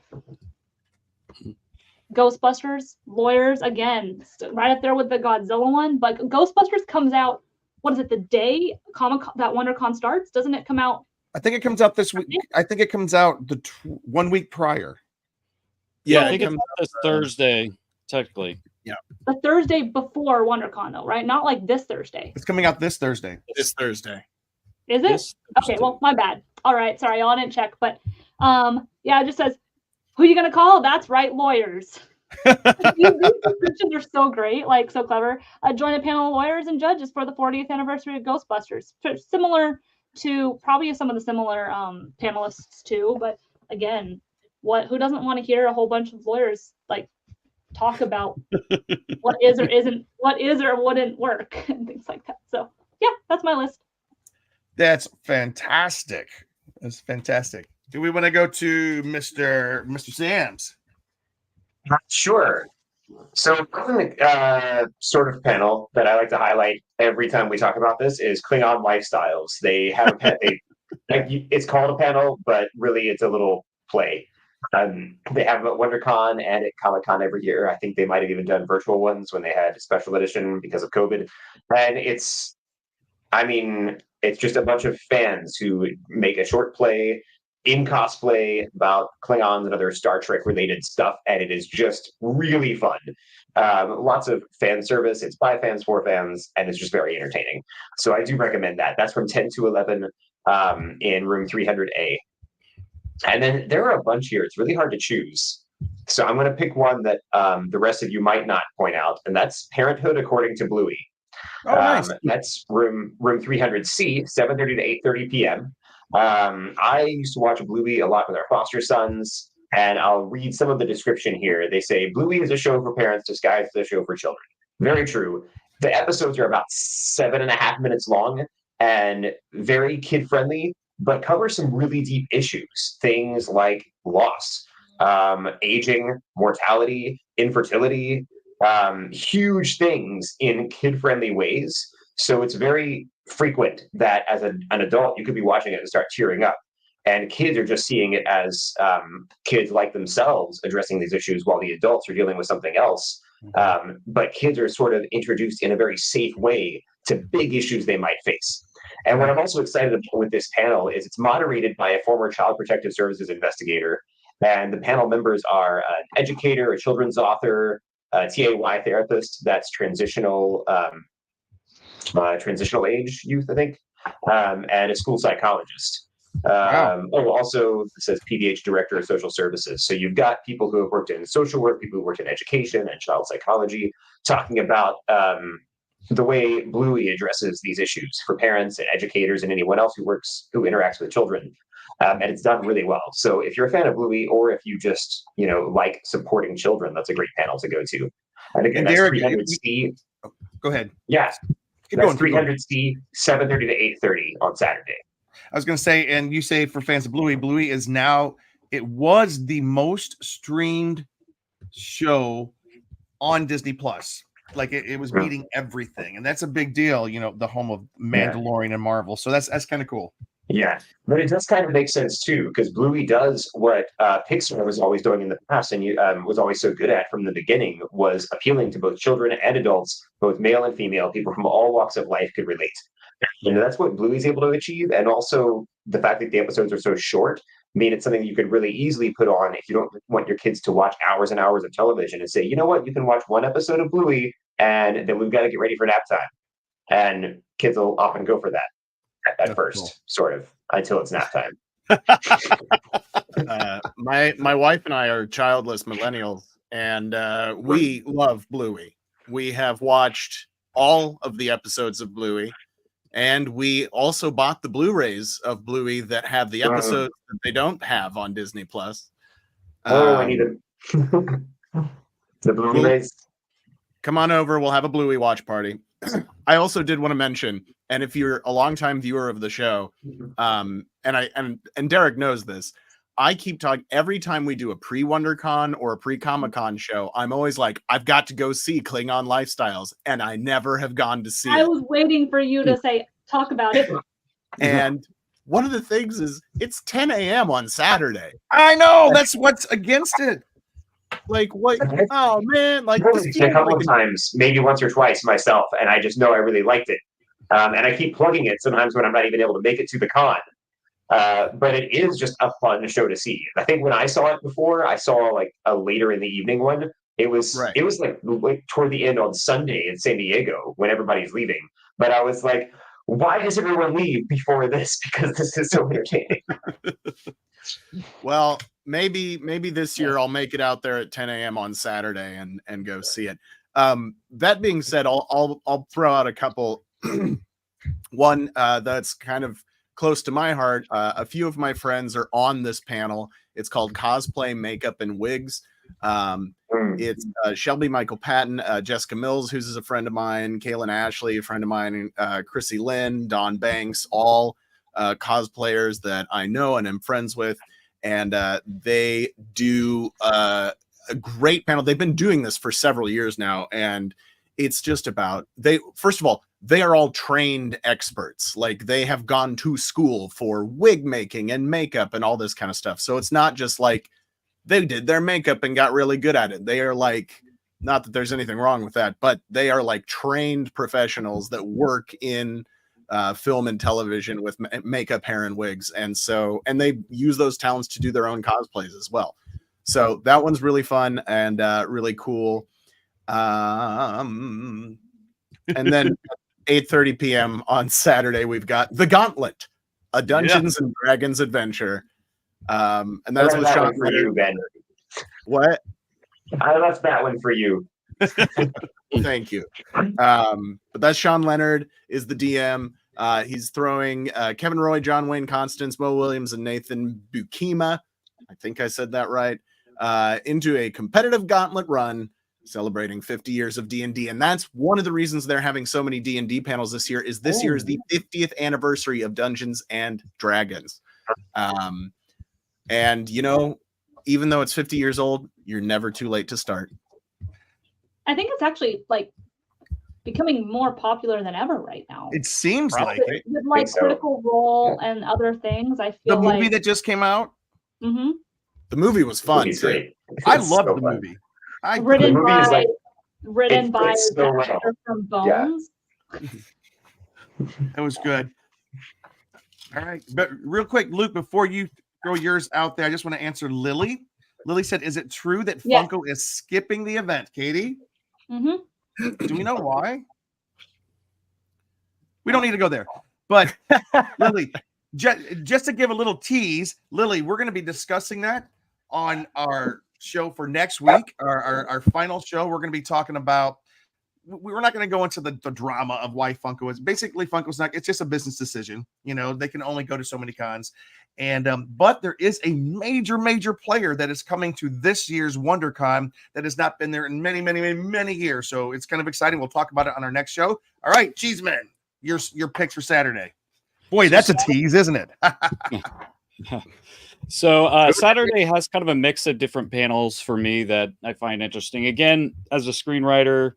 Ghostbusters, lawyers, again, right up there with the Godzilla one, but Ghostbusters comes out, what is it, the day that WonderCon starts? Doesn't it come out? I think it comes out this week. I think it comes out 1 week prior. Yeah, I think it's this Thursday, technically. Yeah. The Thursday before WonderCon, though, right? Not like this Thursday. It's coming out this Thursday. This Thursday. Is it? Okay, well, my bad. All right, sorry, y'all didn't check, but it just says, who are you gonna call? That's right, lawyers. These descriptions are so great, like so clever. Join a panel of lawyers and judges for the 40th anniversary of Ghostbusters. Similar to probably some of the similar panelists too, but again, who doesn't want to hear a whole bunch of lawyers like talk about what is or isn't, what is or wouldn't work and things like that. So yeah, that's my list. That's fantastic. That's fantastic. Do we want to go to Mr. Sam's? Sure. So sort of panel that I like to highlight every time we talk about this is Klingon lifestyles. They have it's called a panel, but really it's a little play. They have at WonderCon and at Comic-Con every year. I think they might have even done virtual ones when they had a special edition because of COVID. And it's just a bunch of fans who make a short play in cosplay about Klingons and other Star Trek related stuff, and it is just really fun. Lots of fan service. It's by fans for fans, and it's just very entertaining. So I do recommend that. That's from 10 to 11 in room 300A. And then there are a bunch here. It's really hard to choose. So I'm going to pick one that the rest of you might not point out, and that's Parenthood According to Bluey. Oh, nice. That's room 300C, 7:30 to 8:30 p.m. I used to watch Bluey a lot with our foster sons, and I'll read some of the description here. They say, Bluey is a show for parents disguised as a show for children. Very true. The episodes are about 7.5 minutes long and very kid-friendly, but cover some really deep issues. Things like loss, aging, mortality, infertility, huge things in kid-friendly ways. So it's very frequent that as an adult, you could be watching it and start tearing up. And kids are just seeing it as kids like themselves addressing these issues while the adults are dealing with something else. But kids are sort of introduced in a very safe way to big issues they might face. And what I'm also excited about with this panel is it's moderated by a former Child Protective Services investigator. And the panel members are an educator, a children's author, a TAY therapist that's transitional age youth, I think, and a school psychologist. Also, it says PDH Director of Social Services. So you've got people who have worked in social work, people who worked in education and child psychology, talking about the way Bluey addresses these issues for parents and educators and anyone else who interacts with children. And it's done really well. So if you're a fan of Bluey, or if you just like supporting children, that's a great panel to go to. And again, that's Derek, 300C. Go ahead. Yeah, Keep that's going. 300C, 7:30 to 8:30 on Saturday. I was going to say, and you say for fans of Bluey is now, it was the most streamed show on Disney Plus. Like it was beating everything, and that's a big deal. The home of Mandalorian and Marvel. So that's kind of cool. Yeah, but it does kind of make sense too, because Bluey does what Pixar was always doing in the past, and was always so good at from the beginning, was appealing to both children and adults, both male and female. People from all walks of life could relate. That's what Bluey's able to achieve, and also the fact that the episodes are so short made it something you could really easily put on if you don't want your kids to watch hours and hours of television, and say, you know what, you can watch one episode of Bluey, and then we've got to get ready for nap time. And kids will often go for that at first, cool. Sort of, until it's nap time. My wife and I are childless millennials, and we love Bluey. We have watched all of the episodes of Bluey, and we also bought the Blu-rays of Bluey that have the episodes that they don't have on Disney Plus. I need them. The Blu-rays. Come on over. We'll have a Bluey watch party. I also did want to mention, and if you're a longtime viewer of the show, and Derek knows this, I keep talking every time we do a pre-WonderCon or a pre-Comic-Con show. I'm always like, I've got to go see Klingon Lifestyles, and I never have gone to see it. I was waiting for you to talk about it. And one of the things is it's 10 a.m. on Saturday. I know, that's what's against it. Like, what? Oh man! Like a couple of times, maybe once or twice myself, and I just know I really liked it. And I keep plugging it sometimes when I'm not even able to make it to the con. But it is just a fun show to see. I think when I saw it before, I saw like a later in the evening one. It was like toward the end on Sunday in San Diego when everybody's leaving. But I was like, why does everyone leave before this? Because this is so entertaining. Well, maybe this year I'll make it out there at 10 a.m. on Saturday and go see it. That being said, I'll throw out a couple. One that's kind of close to my heart. A few of my friends are on this panel. It's called Cosplay, Makeup, and Wigs. It's Shelby Michael Patton, Jessica Mills, who's a friend of mine, Kaylin Ashley, a friend of mine, Chrissy Lynn, Dawn Banks, all cosplayers that I know and am friends with. And they do a great panel. They've been doing this for several years now. And it's just about, first of all, they are all trained experts. Like, they have gone to school for wig making and makeup and all this kind of stuff. So it's not just like they did their makeup and got really good at it. They are like, not that there's anything wrong with that, but they are like trained professionals that work in film and television with makeup, hair, and wigs. And they use those talents to do their own cosplays as well. So that one's really fun and really cool. And then 8:30 p.m. on Saturday, we've got The Gauntlet, a Dungeons and Dragons adventure. And that's with Sean for you, Ben. What? I left that one for you. Thank you. But that's Sean Leonard is the DM. He's throwing Kevin Roy, John Wayne Constance, Mo Williams, and Nathan Bukima, I think I said that right, into a competitive gauntlet run celebrating 50 years of D&D. And that's one of the reasons they're having so many D&D panels this year. This year is the 50th anniversary of Dungeons and Dragons. And, even though it's 50 years old, you're never too late to start. I think it's actually like becoming more popular than ever right now. It seems like it. With like Critical Role and other things. I feel the movie that just came out. Mm-hmm. The movie was fun. Great. I love the movie. Written by the actor from Bones. It was good. All right, but real quick, Luke, before you throw yours out there, I just want to answer Lily. Lily said, "Is it true that Yes. Funko is skipping the event?" Katie, Mm-hmm. do we know why? We don't need to go there, but Lily, just to give a little tease, Lily, we're going to be discussing that on our show for next week. Our final show, we're going to be talking about. We're not going to go into the drama of why Funko is. Basically, Funko's not. It's just a business decision. You know, they can only go to so many cons, and but there is a major player that is coming to this year's WonderCon that has not been there in many years. So it's kind of exciting. We'll talk about it on our next show. All right, Cheeseman, your picks for Saturday. Boy, that's a tease, isn't it? So Saturday has kind of a mix of different panels for me that I find interesting. Again, as a screenwriter,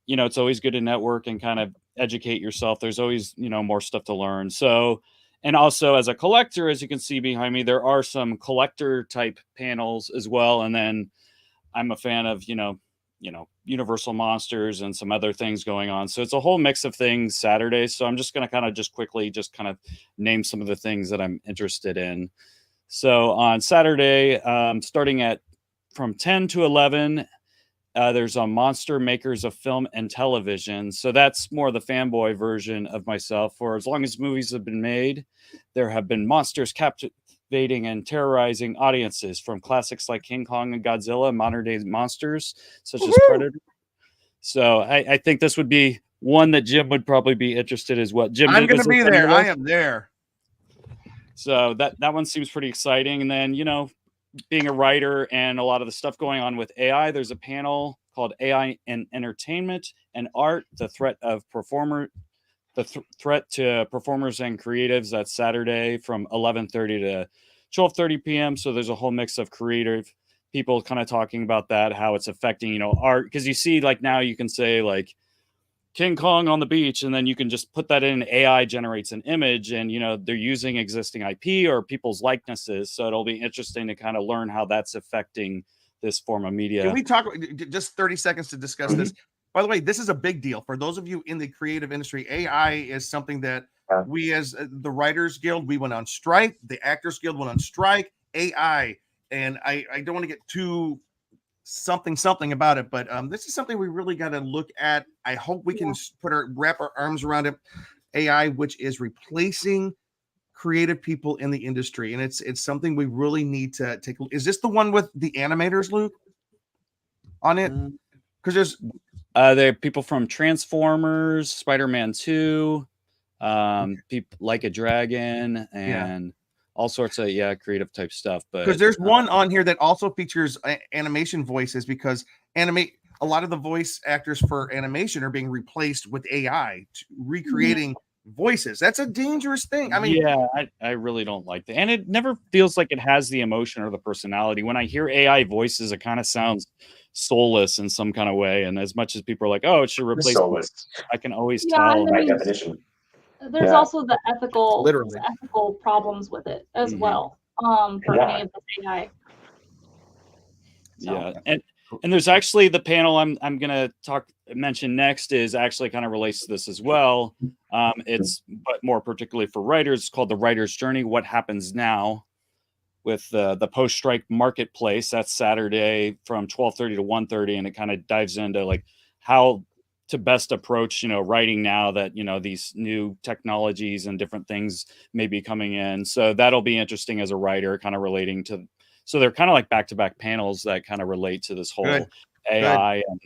you know, it's always good to network and kind of educate yourself. There's always, you know, more stuff to learn. So, and also as a collector, as you can see behind me, there are some collector type panels as well. And then I'm a fan of, you know, Universal Monsters and some other things going on. So it's a whole mix of things Saturday. So I'm just going to kind of just quickly just kind of name some of the things that I'm interested in. So on Saturday, starting at from 10 to 11, there's a Monster Makers of Film and Television. So that's more the fanboy version of myself. For as long as movies have been made, there have been monsters captivating and terrorizing audiences, from classics like King Kong and Godzilla, modern day monsters such as Predator. So I think this would be one that Jim would probably be interested as well. Jim, I'm going to be there. I am there. So that one seems pretty exciting. And then, you know, being a writer and a lot of the stuff going on with AI, there's a panel called AI and Entertainment and Art, the threat to performers and creatives. That's Saturday from 11:30 to 12:30 p.m. So there's a whole mix of creative people kind of talking about that, how it's affecting, you know, art. Because you see, like now you can say like King Kong on the beach, and then you can just put that in. AI generates an image, and you know they're using existing IP or people's likenesses. So it'll be interesting to kind of learn how that's affecting this form of media. Can we talk just 30 seconds to discuss this? By the way, this is a big deal for those of you in the creative industry. AI is something that we, as the Writers Guild, we went on strike. The Actors Guild went on strike. AI, and I don't want to get too something about it, but this is something we really got to look at. I hope we can wrap our arms around it. AI, which is replacing creative people in the industry, and it's something we really need to take. Is this the one with the animators, Luke, on it? Because there's there are people from Transformers, Spider-Man 2, people like a Dragon, and all sorts of creative type stuff. But because there's one on here that also features animation voices, because a lot of the voice actors for animation are being replaced with AI, recreating voices. That's a dangerous thing. I mean, I really don't like that, and it never feels like it has the emotion or the personality. When I hear AI voices, it kind of sounds soulless in some kind of way. And as much as people are like, "Oh, it should replace," soulless. I can always tell. By definition. There's also the ethical problems with it as well. For any of the AI. So. Yeah, and there's actually the panel I'm gonna mention next is actually kind of relates to this as well. It's but more particularly for writers. It's called The Writer's Journey: What Happens Now, with the post-strike marketplace. That's Saturday from 12:30 to 1:30, and it kind of dives into like how to best approach, you know, writing now that, you know, these new technologies and different things may be coming in. So that'll be interesting as a writer, kind of relating to. So they're kind of like back-to-back panels that kind of relate to this whole AI and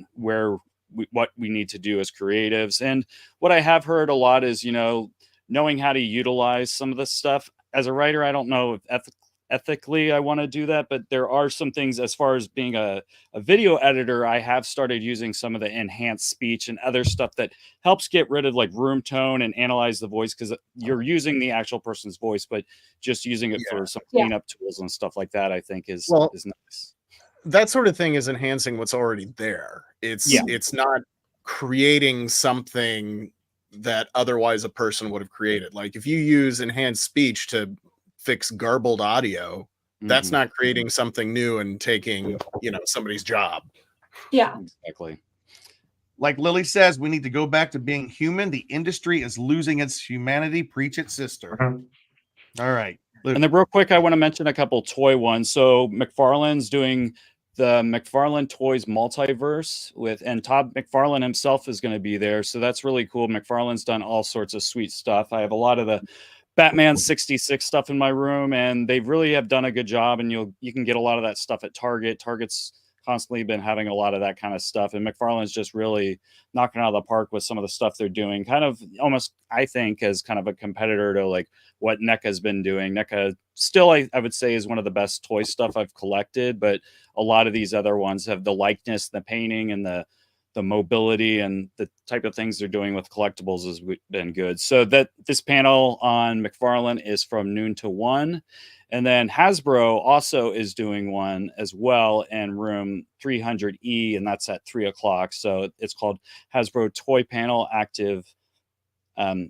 what we need to do as creatives. And what I have heard a lot is, you know, knowing how to utilize some of this stuff. As a writer, I don't know if ethically I want to do that, but there are some things as far as being a video editor. I have started using some of the enhanced speech and other stuff that helps get rid of like room tone and analyze the voice, because you're using the actual person's voice, but just using it for some cleanup tools and stuff like that, I think is nice. That sort of thing is enhancing what's already there. It's not creating something that otherwise a person would have created. Like if you use enhanced speech to fix garbled audio, that's not creating something new and taking, you know, somebody's job. Yeah, exactly. Like Lily says, we need to go back to being human. The industry is losing its humanity. Preach it, sister. All right. Luke. And then real quick, I want to mention a couple toy ones. So McFarlane's doing the McFarlane Toys Multiverse and Todd McFarlane himself is going to be there. So that's really cool. McFarlane's done all sorts of sweet stuff. I have a lot of the Batman 66 stuff in my room, and they really have done a good job. And you can get a lot of that stuff at Target. Target's constantly been having a lot of that kind of stuff, and McFarlane's just really knocking out of the park with some of the stuff they're doing. Kind of almost, I think, as kind of a competitor to like what NECA's been doing. NECA still, I would say, is one of the best toy stuff I've collected, but a lot of these other ones have the likeness, the painting, and the mobility and the type of things they're doing with collectibles has been good. So that this panel on McFarlane is from noon to 1. And then Hasbro also is doing one as well in room 300E, and that's at 3 o'clock. So it's called Hasbro Toy Panel Active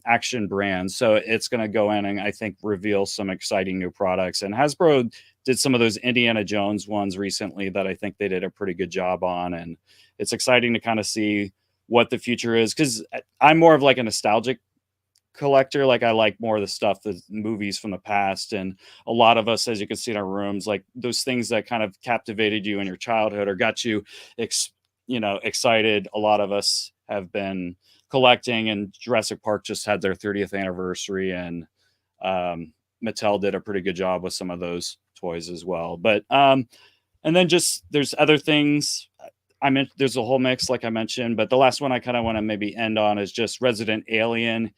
Action Brand. So it's going to go in and I think reveal some exciting new products. And Hasbro did some of those Indiana Jones ones recently that I think they did a pretty good job on. And it's exciting to kind of see what the future is, because I'm more of like a nostalgic collector. Like I like more of the stuff, the movies from the past, and a lot of us, as you can see in our rooms, like those things that kind of captivated you in your childhood or got you excited. A lot of us have been collecting, and Jurassic Park just had their 30th anniversary, and Mattel did a pretty good job with some of those toys as well. But and then just there's other things. There's a whole mix, like I mentioned, but the last one I kind of want to maybe end on is just Resident Alien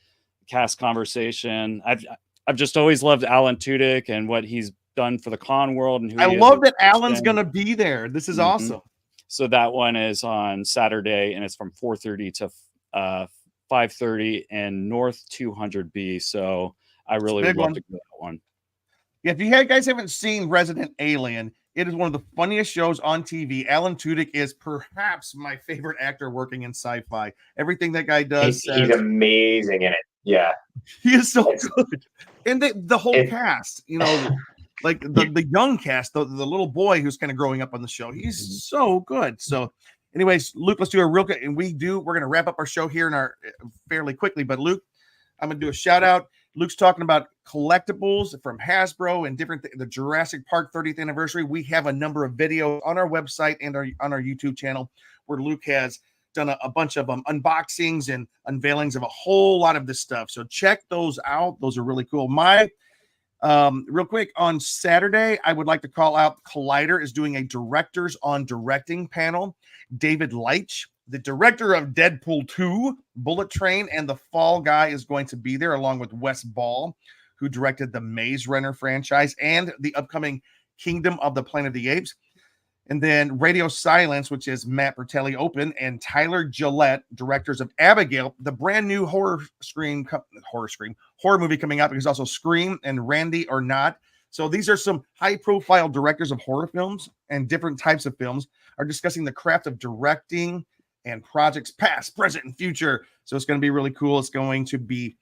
cast conversation. I've just always loved Alan Tudyk and what he's done for the con world, and I love that Alan's going to be there. This is awesome. So that one is on Saturday, and it's from 4:30 to 5:30 in North 200B. So I really would love to go to that one. Yeah, if you guys haven't seen Resident Alien, it is one of the funniest shows on TV. Alan Tudyk is perhaps my favorite actor working in sci-fi. Everything that guy does, he's amazing in it. Yeah, he is so good. And the whole cast, like the young cast, the little boy who's kind of growing up on the show, he's so good. So, anyways, Luke, let's do a real quick, and we're going to wrap up our show here in our fairly quickly. But Luke, I'm going to do a shout out. Luke's talking about collectibles from Hasbro and the Jurassic Park 30th anniversary. We have a number of videos on our website and on our YouTube channel where Luke has done a bunch of unboxings and unveilings of a whole lot of this stuff. So check those out. Those are really cool. Real quick, on Saturday, I would like to call out Collider is doing a Directors on Directing panel. David Leitch, the director of Deadpool 2, Bullet Train, and The Fall Guy is going to be there, along with Wes Ball, who directed the Maze Runner franchise and the upcoming Kingdom of the Planet of the Apes. And then Radio Silence, which is Matt Bertelli Open, and Tyler Gillette, directors of Abigail, the brand new horror movie coming out, because also Scream and Randy or Not. So these are some high-profile directors of horror films and different types of films are discussing the craft of directing and projects past, present, and future. So it's going to be really cool. It's going to be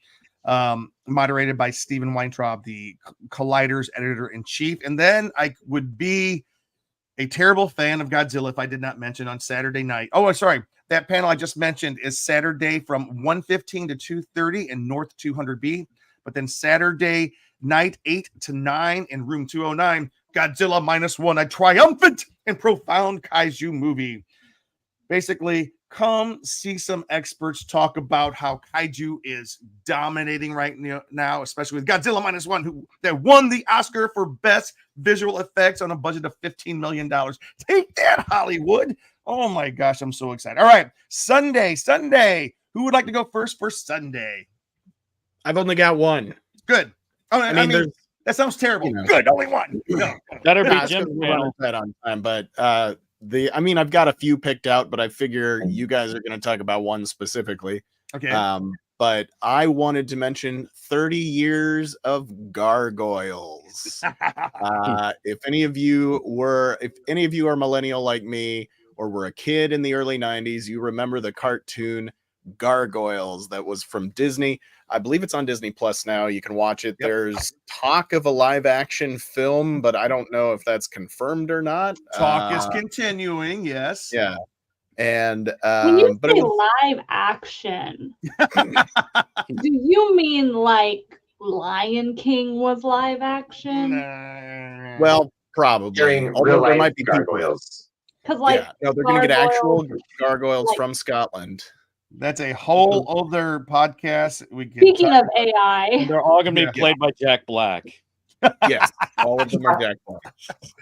moderated by Stephen Weintraub, the Collider's editor-in-chief. And then I would be a terrible fan of Godzilla if I did not mention on Saturday night. Oh, sorry. That panel I just mentioned is Saturday from 1:15 to 2:30 in North 200B. But then Saturday night, 8 to 9 in room 209, Godzilla -1, a triumphant and profound kaiju movie. Basically, come see some experts talk about how kaiju is dominating right now, especially with Godzilla -1, that won the Oscar for Best Visual Effects on a budget of $15 million. Take that, Hollywood. Oh my gosh, I'm so excited. All right, Sunday. Who would like to go first for Sunday? I've only got one. Good. I mean that sounds terrible. Good, only one. No. Better be Jim. On time, but I've got a few picked out, but I figure you guys are going to talk about one specifically. Okay. But I wanted to mention 30 Years of Gargoyles. If any of you are millennial like me, or were a kid in the early 90s, you remember the cartoon Gargoyles that was from Disney. I believe it's on Disney Plus now. You can watch it. Yep. There's talk of a live action film, but I don't know if that's confirmed or not. Talk is continuing. Yes. Yeah. And when you say live action, do you mean like Lion King was live action? Well, probably. During Although real there life might be people. gargoyles. Because like Yeah, no, they're going to get actual gargoyles, gargoyles like- from Scotland. That's a whole other podcast. We can speaking talk of AI, They're all going to Yeah. be played by Jack Black. Yes, all of them are Jack Black.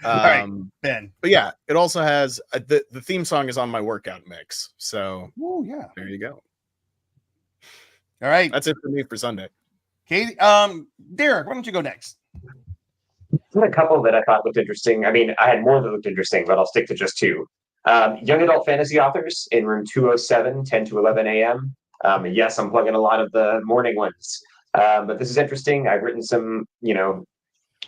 right. Ben. But yeah, it also has the theme song is on my workout mix. So Oh yeah. there you go. All right. That's it for me for Sunday. Katie, Derek, why don't you go next? I had a couple that I thought looked interesting. I mean, I had more that looked interesting, but I'll stick to just two. Young adult fantasy authors in room 207, 10 to 11 a.m. And yes, I'm plugging a lot of the morning ones. But this is interesting. I've written some,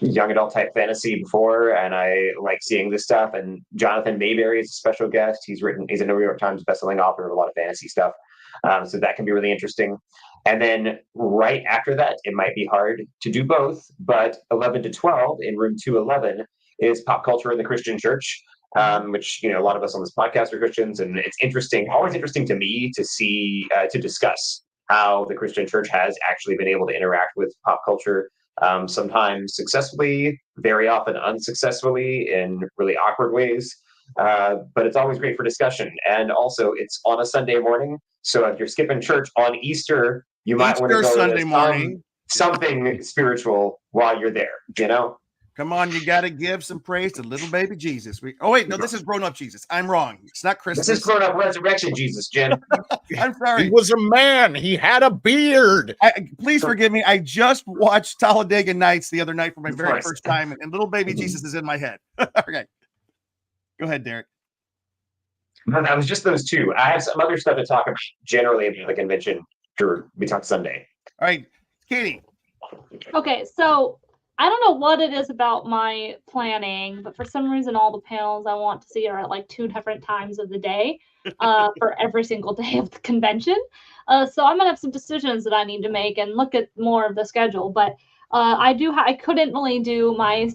young adult type fantasy before, and I like seeing this stuff. And Jonathan Mayberry is a special guest. He's a New York Times bestselling author of a lot of fantasy stuff. So that can be really interesting. And then right after that, it might be hard to do both, but 11 to 12 in room 211 is pop culture in the Christian church, which, a lot of us on this podcast are Christians. And it's interesting, always interesting to me to see, to discuss how the Christian church has actually been able to interact with pop culture, sometimes successfully, very often unsuccessfully in really awkward ways. But it's always great for discussion. And also, it's on a Sunday morning. So if you're skipping church on Easter, you might want to go Sunday to morning. something spiritual while you're there, Come on, you got to give some praise to little baby Jesus. This is grown up Jesus. I'm wrong. It's not Christmas. This is grown up resurrection Jesus, Jen. I'm sorry. He was a man. He had a beard. Please forgive me. I just watched Talladega Nights the other night for my Of very course. first time, and little baby Jesus is in my head. Okay. Go ahead, Derek. No, that was just those two. I have some other stuff to talk about generally about the convention. We talk Sunday. All right, Katie. okay, so I don't know what it is about my planning, but for some reason, all the panels I want to see are at like 2 different times of the day for every single day of the convention. So I'm gonna have some decisions that I need to make and look at more of the schedule. But I couldn't really do my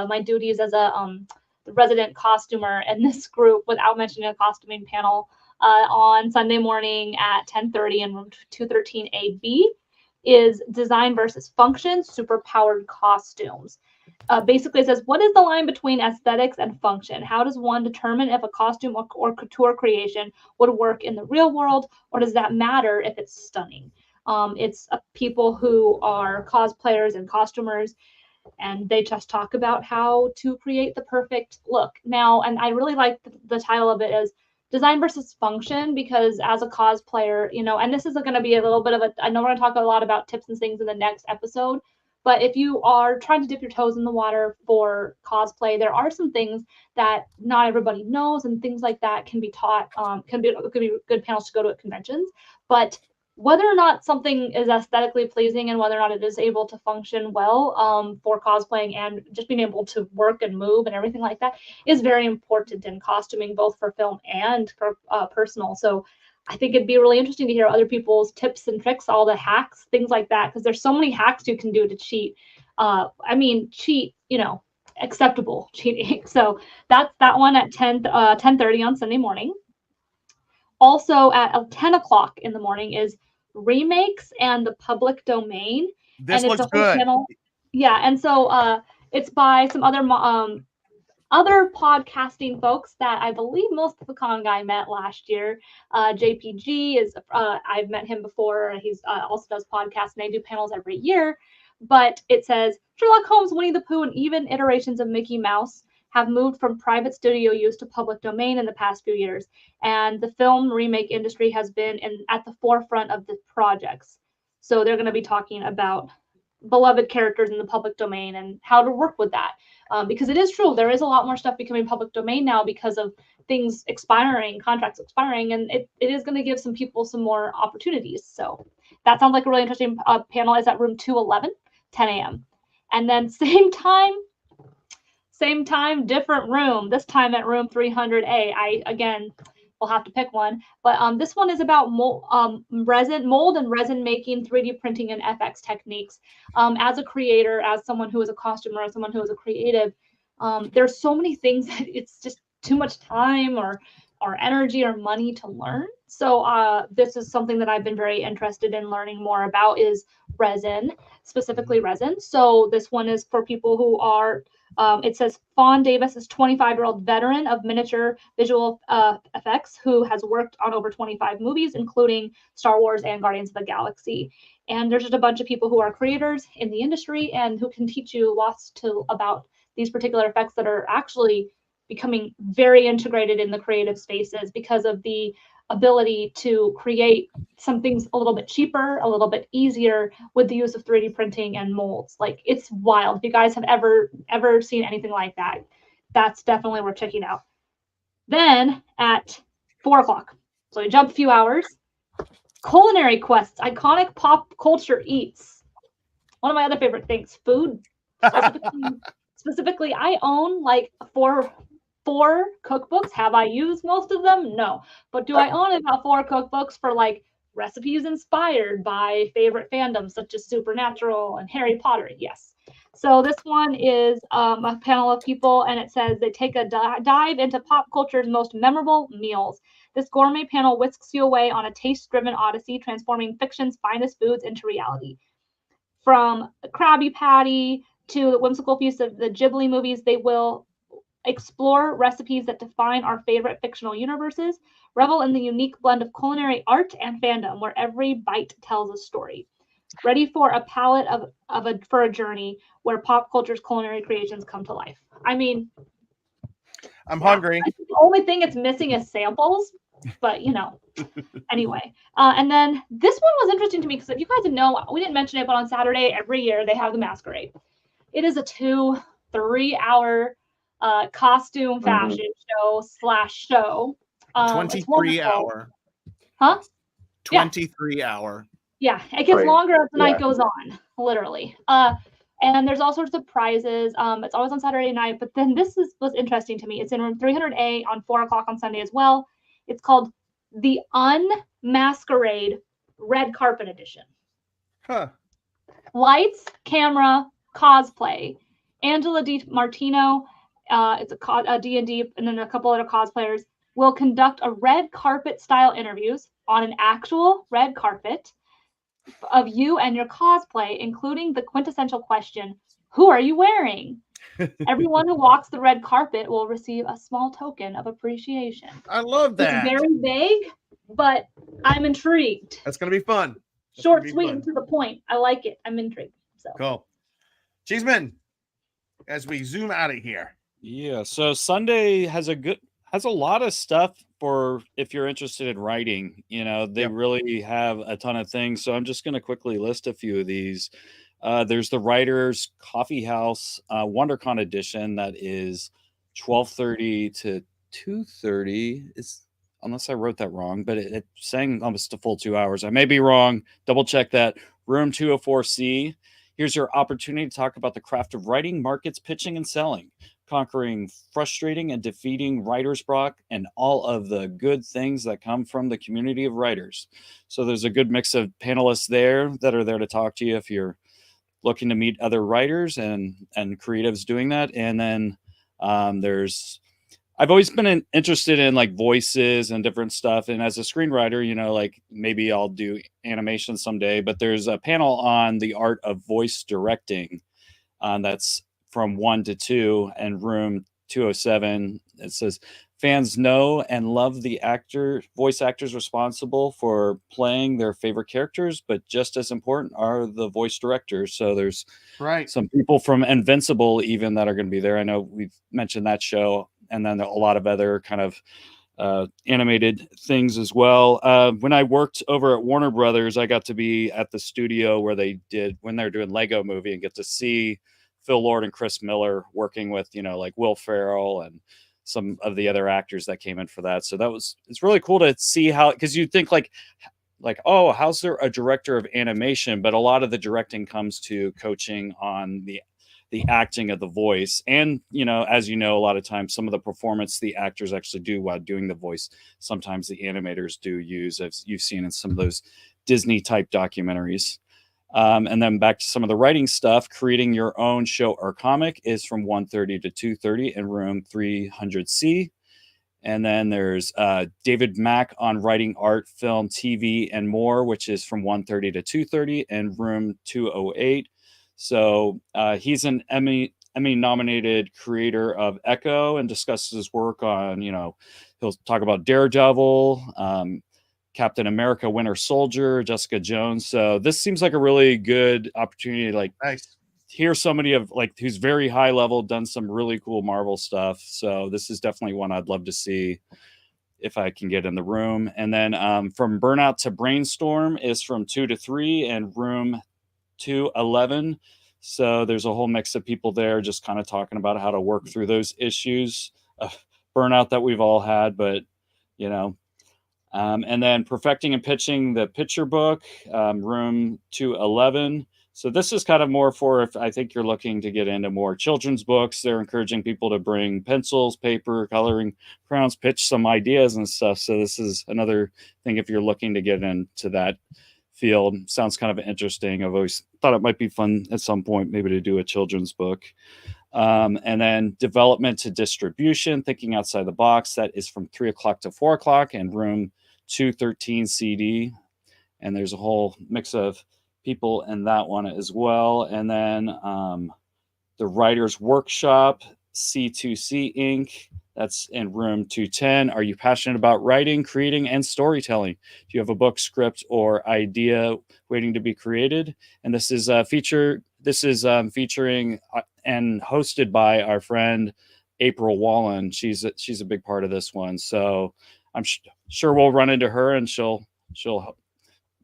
my duties as a the resident costumer in this group without mentioning a costuming panel on Sunday morning at 10:30 in room 213 AB. Is design versus function, superpowered costumes. Basically, it says, what is the line between aesthetics and function? How does one determine if a costume or couture creation would work in the real world, or does that matter if it's stunning? It's people who are cosplayers and costumers, and they just talk about how to create the perfect look. Now, and I really like the title of it as design versus function, because as a cosplayer, and this is going to be a little bit of I know we're going to talk a lot about tips and things in the next episode, but if you are trying to dip your toes in the water for cosplay, there are some things that not everybody knows, and things like that can be taught, could be good panels to go to at conventions. But whether or not something is aesthetically pleasing and whether or not it is able to function well for cosplaying and just being able to work and move and everything like that is very important in costuming, both for film and for personal. So I think it'd be really interesting to hear other people's tips and tricks, all the hacks, things like that, because there's so many hacks you can do to cheat. Cheat, acceptable cheating. So that's that one at 10:30 on Sunday morning. Also at 10 o'clock in the morning is remakes and the public domain. This and looks it's a whole good. Panel. Yeah, and so it's by some other podcasting folks that I believe most of the con guy met last year. JPG is I've met him before. He's also does podcasts, and they do panels every year. But it says Sherlock Holmes, Winnie the Pooh, and even iterations of Mickey Mouse have moved from private studio use to public domain in the past few years, and the film remake industry has been at the forefront of the projects. So they're going to be talking about beloved characters in the public domain and how to work with that, because it is true, there is a lot more stuff becoming public domain now because of things expiring, contracts expiring, and it is going to give some people some more opportunities. So that sounds like a really interesting panel. Is at room 211, 10 a.m. And then same time, different room, this time at room 300A. We'll have to pick one, but this one is about mold and resin making, 3D printing, and FX techniques. As a creator, as someone who is a costumer, as someone who is a creative, there's so many things that it's just too much time or or energy or money to learn. So this is something that I've been very interested in learning more about, is resin, specifically resin. So this one is for people who are, it says Fawn Davis is 25-year-old veteran of miniature visual effects who has worked on over 25 movies, including Star Wars and Guardians of the Galaxy. And there's just a bunch of people who are creators in the industry and who can teach you lots about these particular effects that are actually becoming very integrated in the creative spaces because of the ability to create some things a little bit cheaper, a little bit easier with the use of 3D printing and molds. Like, it's wild. If you guys have ever seen anything like that, that's definitely worth checking out. Then at 4 o'clock, so we jump a few hours, Culinary Quests, iconic pop culture eats. One of my other favorite things, food. Specifically, I own like four cookbooks. Have I used most of them? No. But do I own about 4 cookbooks for like recipes inspired by favorite fandoms such as Supernatural and Harry Potter? Yes. So this one is a panel of people, and it says they take a dive into pop culture's most memorable meals. This gourmet panel whisks you away on a taste-driven odyssey, transforming fiction's finest foods into reality. From the Krabby Patty to the whimsical feast of the Ghibli movies, they will explore recipes that define our favorite fictional universes, revel in the unique blend of culinary art and fandom, where every bite tells a story. Ready for a palette for a journey where pop culture's culinary creations come to life. I mean, I'm hungry. The only thing it's missing is samples, but anyway. And then this one was interesting to me because if you guys know, we didn't mention it, but on Saturday every year they have the Masquerade. It is a 2-3 hour costume fashion show. 23 hour. Huh? 23 hour. Yeah, it gets longer as the night goes on, literally. And there's all sorts of prizes. It's always on Saturday night, but then was interesting to me. It's in room 300A on 4 o'clock on Sunday as well. It's called the Unmasquerade Red Carpet Edition. Huh. Lights, camera, cosplay. Angela DiMartino, it's a D&D, and then a couple other cosplayers will conduct a red carpet style interviews on an actual red carpet of you and your cosplay, including the quintessential question, who are you wearing? Everyone who walks the red carpet will receive a small token of appreciation. I love that. It's very vague, but I'm intrigued. That's going to be fun. Short, sweet, and to the point. I like it. I'm intrigued. So cool. Cheeseman, as we zoom out of here. Yeah, so Sunday has a lot of stuff for if you're interested in writing. They really have a ton of things. So I'm just going to quickly list a few of these. There's the Writers Coffee House Wondercon edition that is 12:30 to 2:30. Unless I wrote that wrong, but it's saying almost a full 2 hours. I may be wrong. Double check that. Room 204C. Here's your opportunity to talk about the craft of writing, markets, pitching, and selling, conquering frustrating and defeating writer's block, and all of the good things that come from the community of writers. So there's a good mix of panelists there that are there to talk to you if you're looking to meet other writers and creatives doing that. And then I've always been interested in like voices and different stuff. And as a screenwriter, like maybe I'll do animation someday, but there's a panel on the art of voice directing that's from 1 to 2 and room 207. It says fans know and love the voice actors responsible for playing their favorite characters, but just as important are the voice directors. So there's some people from Invincible even that are going to be there. I know we've mentioned that show, and then a lot of other kind of animated things as well. When I worked over at Warner Brothers, I got to be at the studio where when they're doing Lego Movie, and get to see Phil Lord and Chris Miller working with, like Will Ferrell and some of the other actors that came in for that. So it's really cool to see how, because you think like, oh, how's there a director of animation? But a lot of the directing comes to coaching on the acting of the voice. And, as a lot of times some of the performance the actors actually do while doing the voice, sometimes the animators do use, as you've seen in some of those Disney type documentaries. And then back to some of the writing stuff. Creating your own show or comic is from 1:30 to 2:30 in room 300C. And then there's David Mack on writing art, film, TV, and more, which is from 1:30 to 2:30 in room 208. So he's an Emmy nominated creator of Echo and discusses his work on, he'll talk about Daredevil, Captain America, Winter Soldier, Jessica Jones. So this seems like a really good opportunity to Nice. hear somebody who's very high level, done some really cool Marvel stuff. So this is definitely one I'd love to see if I can get in the room. And then From Burnout to Brainstorm is from 2 to 3 and room 211. So there's a whole mix of people there just kind of talking about how to work through those issues of burnout that we've all had, but and then Perfecting and Pitching the Picture Book, room 211. So this is kind of more for if I think you're looking to get into more children's books. They're encouraging people to bring pencils, paper, coloring crayons, pitch some ideas and stuff. So this is another thing if you're looking to get into that field. Sounds kind of interesting. I've always thought it might be fun at some point maybe to do a children's book. And then Development to Distribution, Thinking Outside the Box. That is from 3 o'clock to 4 o'clock in room 213 CD. And there's a whole mix of people in that one as well. And then the Writer's Workshop, C2C Inc. That's in room 210. Are you passionate about writing, creating, and storytelling? Do you have a book, script, or idea waiting to be created? And this is featuring and hosted by our friend April Wallen. She's a big part of this one. So I'm sure we'll run into her and she'll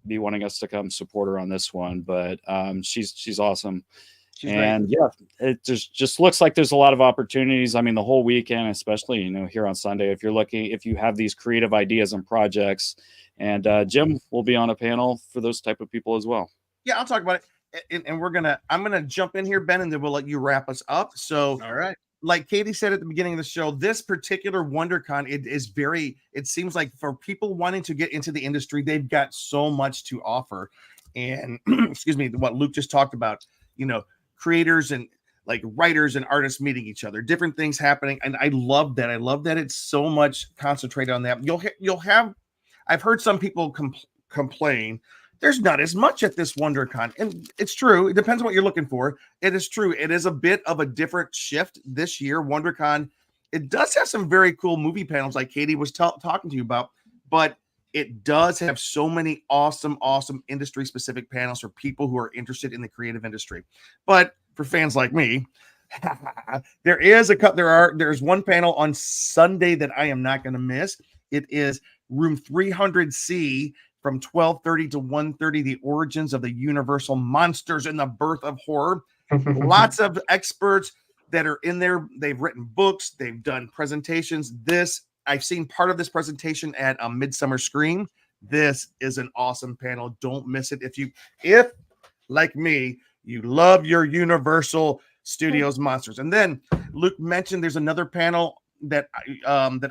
be wanting us to come support her on this one. But she's awesome. And yeah, it just looks like there's a lot of opportunities. I mean, the whole weekend, especially, here on Sunday, if you have these creative ideas and projects, and Jim will be on a panel for those type of people as well. Yeah, I'll talk about it. And I'm going to jump in here, Ben, and then we'll let you wrap us up. So, all right. Like Katie said at the beginning of the show, this particular WonderCon, it seems like for people wanting to get into the industry, they've got so much to offer. And excuse me, what Luke just talked about, creators and like writers and artists meeting each other, different things happening. And I love that. I love that it's so much concentrated on that. You'll have, I've heard some people complain there's not as much at this WonderCon. And it's true. It depends on what you're looking for. It is true. It is a bit of a different shift this year. WonderCon, it does have some very cool movie panels like Katie was talking to you about, but it does have so many awesome industry specific panels for people who are interested in the creative industry. But for fans like me, there's one panel on Sunday that I am not going to miss. It is room 300C from 12:30 to 1:30, the origins of the universal monsters and the birth of horror. Lots of experts that are in there. They've written books. They've done presentations. I've seen part of this presentation at a Midsummer Scream. This is an awesome panel. Don't miss it. If like me, you love your Universal Studios monsters. And then Luke mentioned there's another panel that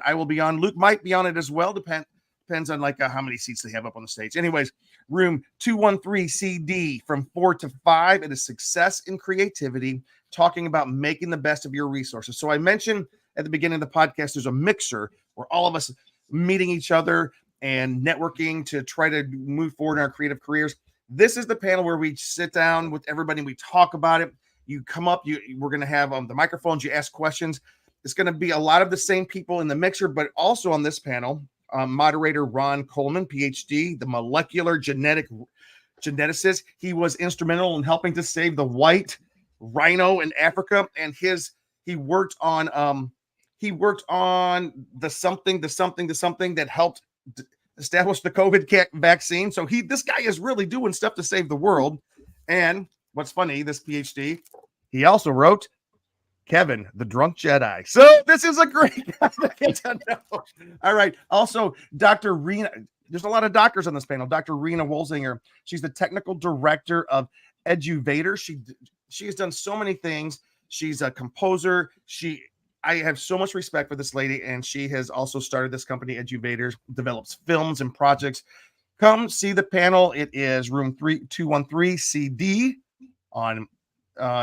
I will be on. Luke might be on it as well. Depends on how many seats they have up on the stage. Anyways, room 213 CD from 4 to 5. It is Success in Creativity, talking about making the best of your resources. So I mentioned at the beginning of the podcast, there's a mixer where all of us meeting each other and networking to try to move forward in our creative careers. This is the panel where we sit down with everybody and we talk about it. You come up, we're going to have the microphones, you ask questions. It's going to be a lot of the same people in the mixer, but also on this panel, moderator Ron Coleman, PhD, the molecular geneticist. He was instrumental in helping to save the white rhino in Africa, and he worked on the something that helped establish the COVID vaccine. So this guy is really doing stuff to save the world. And what's funny, this PhD, he also wrote Kevin, the Drunk Jedi. So this is a great guy to get to know. All right. Also, Dr. Rena, there's a lot of doctors on this panel. Dr. Rena Wolzinger, she's the technical director of Eduvator. She has done so many things. She's a composer. I have so much respect for this lady, and she has also started this company, Eduvator, develops films and projects. Come see the panel. It is room 213 CD on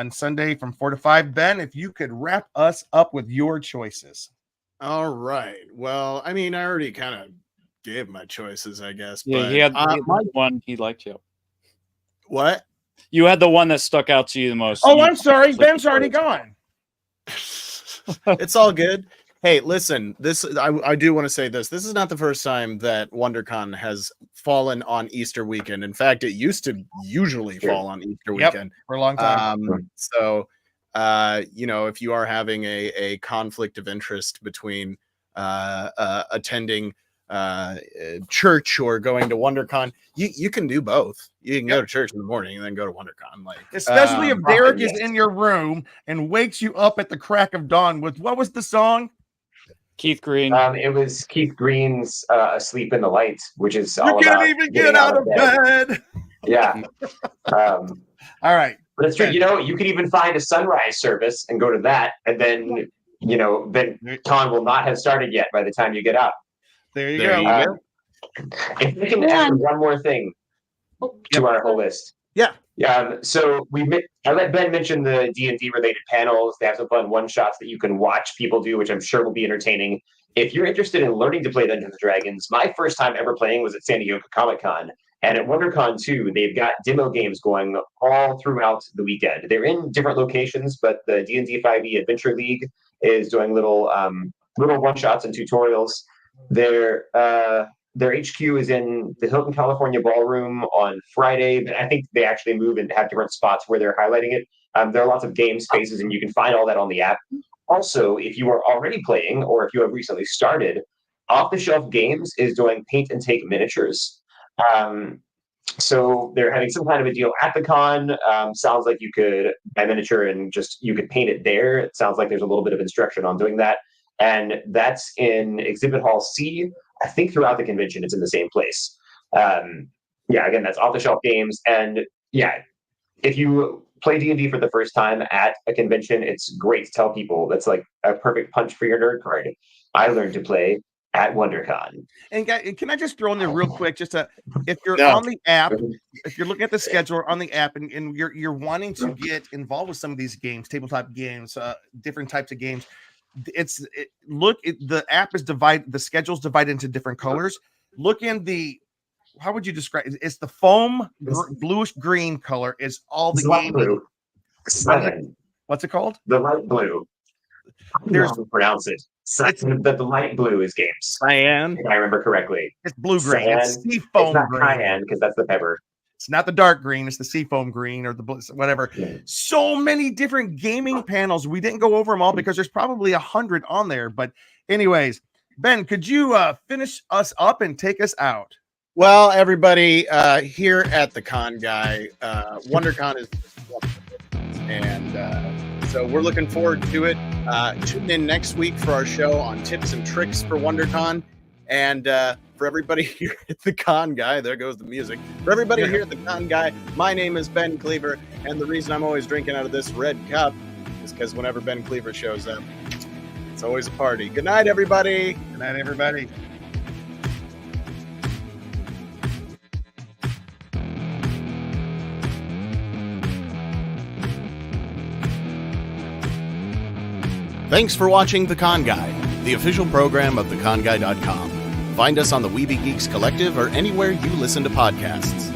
Sunday from 4 to 5. Ben, if you could wrap us up with your choices. All right. Well, I mean, I already kind of gave my choices, I guess. Yeah, but he had my, one he liked you. what? You had the one that stuck out to you the most. Oh, You- I'm sorry. it's like Ben's already gone. It's all good. Hey, listen, I do want to say this. This is not the first time that WonderCon has fallen on Easter weekend. In fact, it used to usually fall on Easter Yep. weekend. For a long time. So, if you are having a conflict of interest between attending church or going to WonderCon, you can do both. You can go to church in the morning and then go to WonderCon. Like, Especially if Derek yes. is in your room and wakes you up at the crack of dawn with what was the song? Keith Green. It was Keith Green's "Asleep in the Light," which is You all can't about even getting get out of bed. Yeah. All right. But it's true. Ben. You know, you could even find a sunrise service and go to that, and then then con will not have started yet by the time you get up. There you There go. you go. If we can add one more thing to our whole list. Yeah. So I let Ben mention the D&D related panels. They have some fun one shots that you can watch people do, which I'm sure will be entertaining. If you're interested in learning to play Dungeons and Dragons, my first time ever playing was at San Diego Comic-Con. And at WonderCon too, they've got demo games going all throughout the weekend. They're in different locations, but the D&D 5e Adventure League is doing little one shots and tutorials. Their HQ is in the Hilton California Ballroom on Friday, but I think they actually move and have different spots where they're highlighting it. There are lots of game spaces, and you can find all that on the app. Also, if you are already playing or if you have recently started, Off the Shelf Games is doing paint and take miniatures. So they're having some kind of a deal at the con. Sounds like you could buy miniature and you could paint it there. It sounds like there's a little bit of instruction on doing that. And that's in Exhibit Hall C. I think throughout the convention, it's in the same place. Again, that's Off the Shelf Games. And if you play D&D for the first time at a convention, it's great to tell people that's like a perfect punch for your nerd card. I learned to play at WonderCon. And guys, can I just throw in there real quick, if you're No. on the app, if you're looking at the schedule on the app and you're wanting to get involved with some of these games, tabletop games, different types of games, the app is divided, the schedule's divided into different colors. Look in how would you describe it? It's the foam bluish green color is all the light blue. What's it called? The light blue. There's to pronounce it. The light blue is games. Cyan. If I remember correctly. It's blue green. Cyan. It's sea foam It's not green. cayenne because that's the pepper. It's not the dark green. It's the seafoam green or the blue, whatever. So many different gaming panels. We didn't go over them all because there's probably 100 on there. But anyways, Ben, could you finish us up and take us out? Well, everybody, here at the Con Guy, WonderCon is and so we're looking forward to it. Tune in next week for our show on tips and tricks for WonderCon. And for everybody here at the Con Guy, there goes the music. For everybody here at the Con Guy, my name is Ben Cleaver, and the reason I'm always drinking out of this red cup is because whenever Ben Cleaver shows up, it's always a party. Good night, everybody. Good night, everybody. Thanks for watching The Con Guy, the official program of theconguy.com. Find us on the Weeby Geeks Collective or anywhere you listen to podcasts.